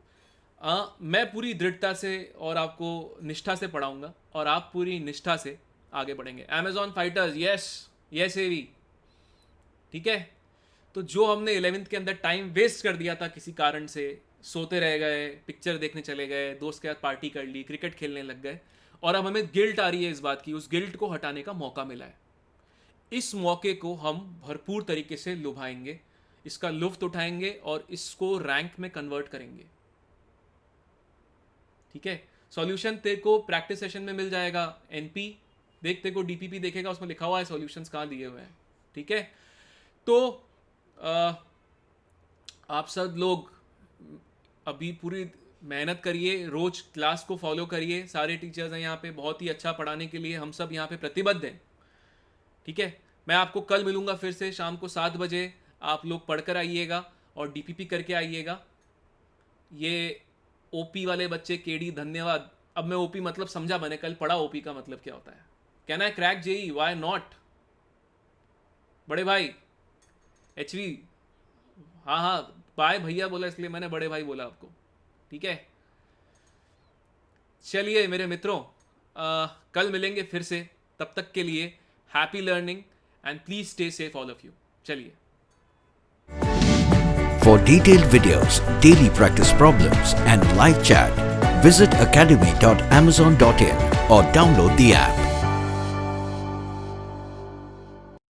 मैं पूरी दृढ़ता से और आपको निष्ठा से पढ़ाऊंगा, और आप पूरी निष्ठा से आगे बढ़ेंगे। Amazon फाइटर्स, यस एवी, ठीक है। तो जो हमने 11th के अंदर टाइम वेस्ट कर दिया था किसी कारण से, सोते रह गए, पिक्चर देखने चले गए, दोस्त के साथ पार्टी कर ली, क्रिकेट खेलने लग गए, और अब हमें गिल्ट आ रही है इस बात की, उस गिल्ट को हटाने का मौका मिला है। इस मौके को हम भरपूर तरीके से लुभाएंगे, इसका लुफ्त उठाएंगे और इसको रैंक में कन्वर्ट करेंगे, ठीक है। सॉल्यूशन तेरे को प्रैक्टिस सेशन में मिल जाएगा। एनपी देख, तेरे को डीपीपी देखेगा, उसमें लिखा हुआ है सॉल्यूशंस कहाँ दिए हुए हैं, ठीक है। तो आप सब लोग अभी पूरी मेहनत करिए, रोज क्लास को फॉलो करिए। सारे टीचर्स हैं यहाँ पे बहुत ही अच्छा पढ़ाने के लिए, हम सब यहाँ पे प्रतिबद्ध हैं, ठीक है। मैं आपको कल मिलूंगा फिर से शाम को 7 बजे। आप लोग पढ़कर आइएगा और डीपीपी करके आइएगा। ये ओपी वाले बच्चे, केडी धन्यवाद। अब मैं ओपी मतलब समझा, मैंने कल पढ़ा ओपी का मतलब क्या होता है। Can I crack JEE, why not बड़े भाई। एचवी, हाँ बाय भैया बोला इसलिए मैंने बड़े भाई बोला आपको, ठीक है। चलिए मेरे मित्रों, कल मिलेंगे फिर से। तब तक के लिए happy learning and please stay safe all of you. चलिए।
For detailed videos, daily practice problems and live chat, visit academy.amazon.in or download the app.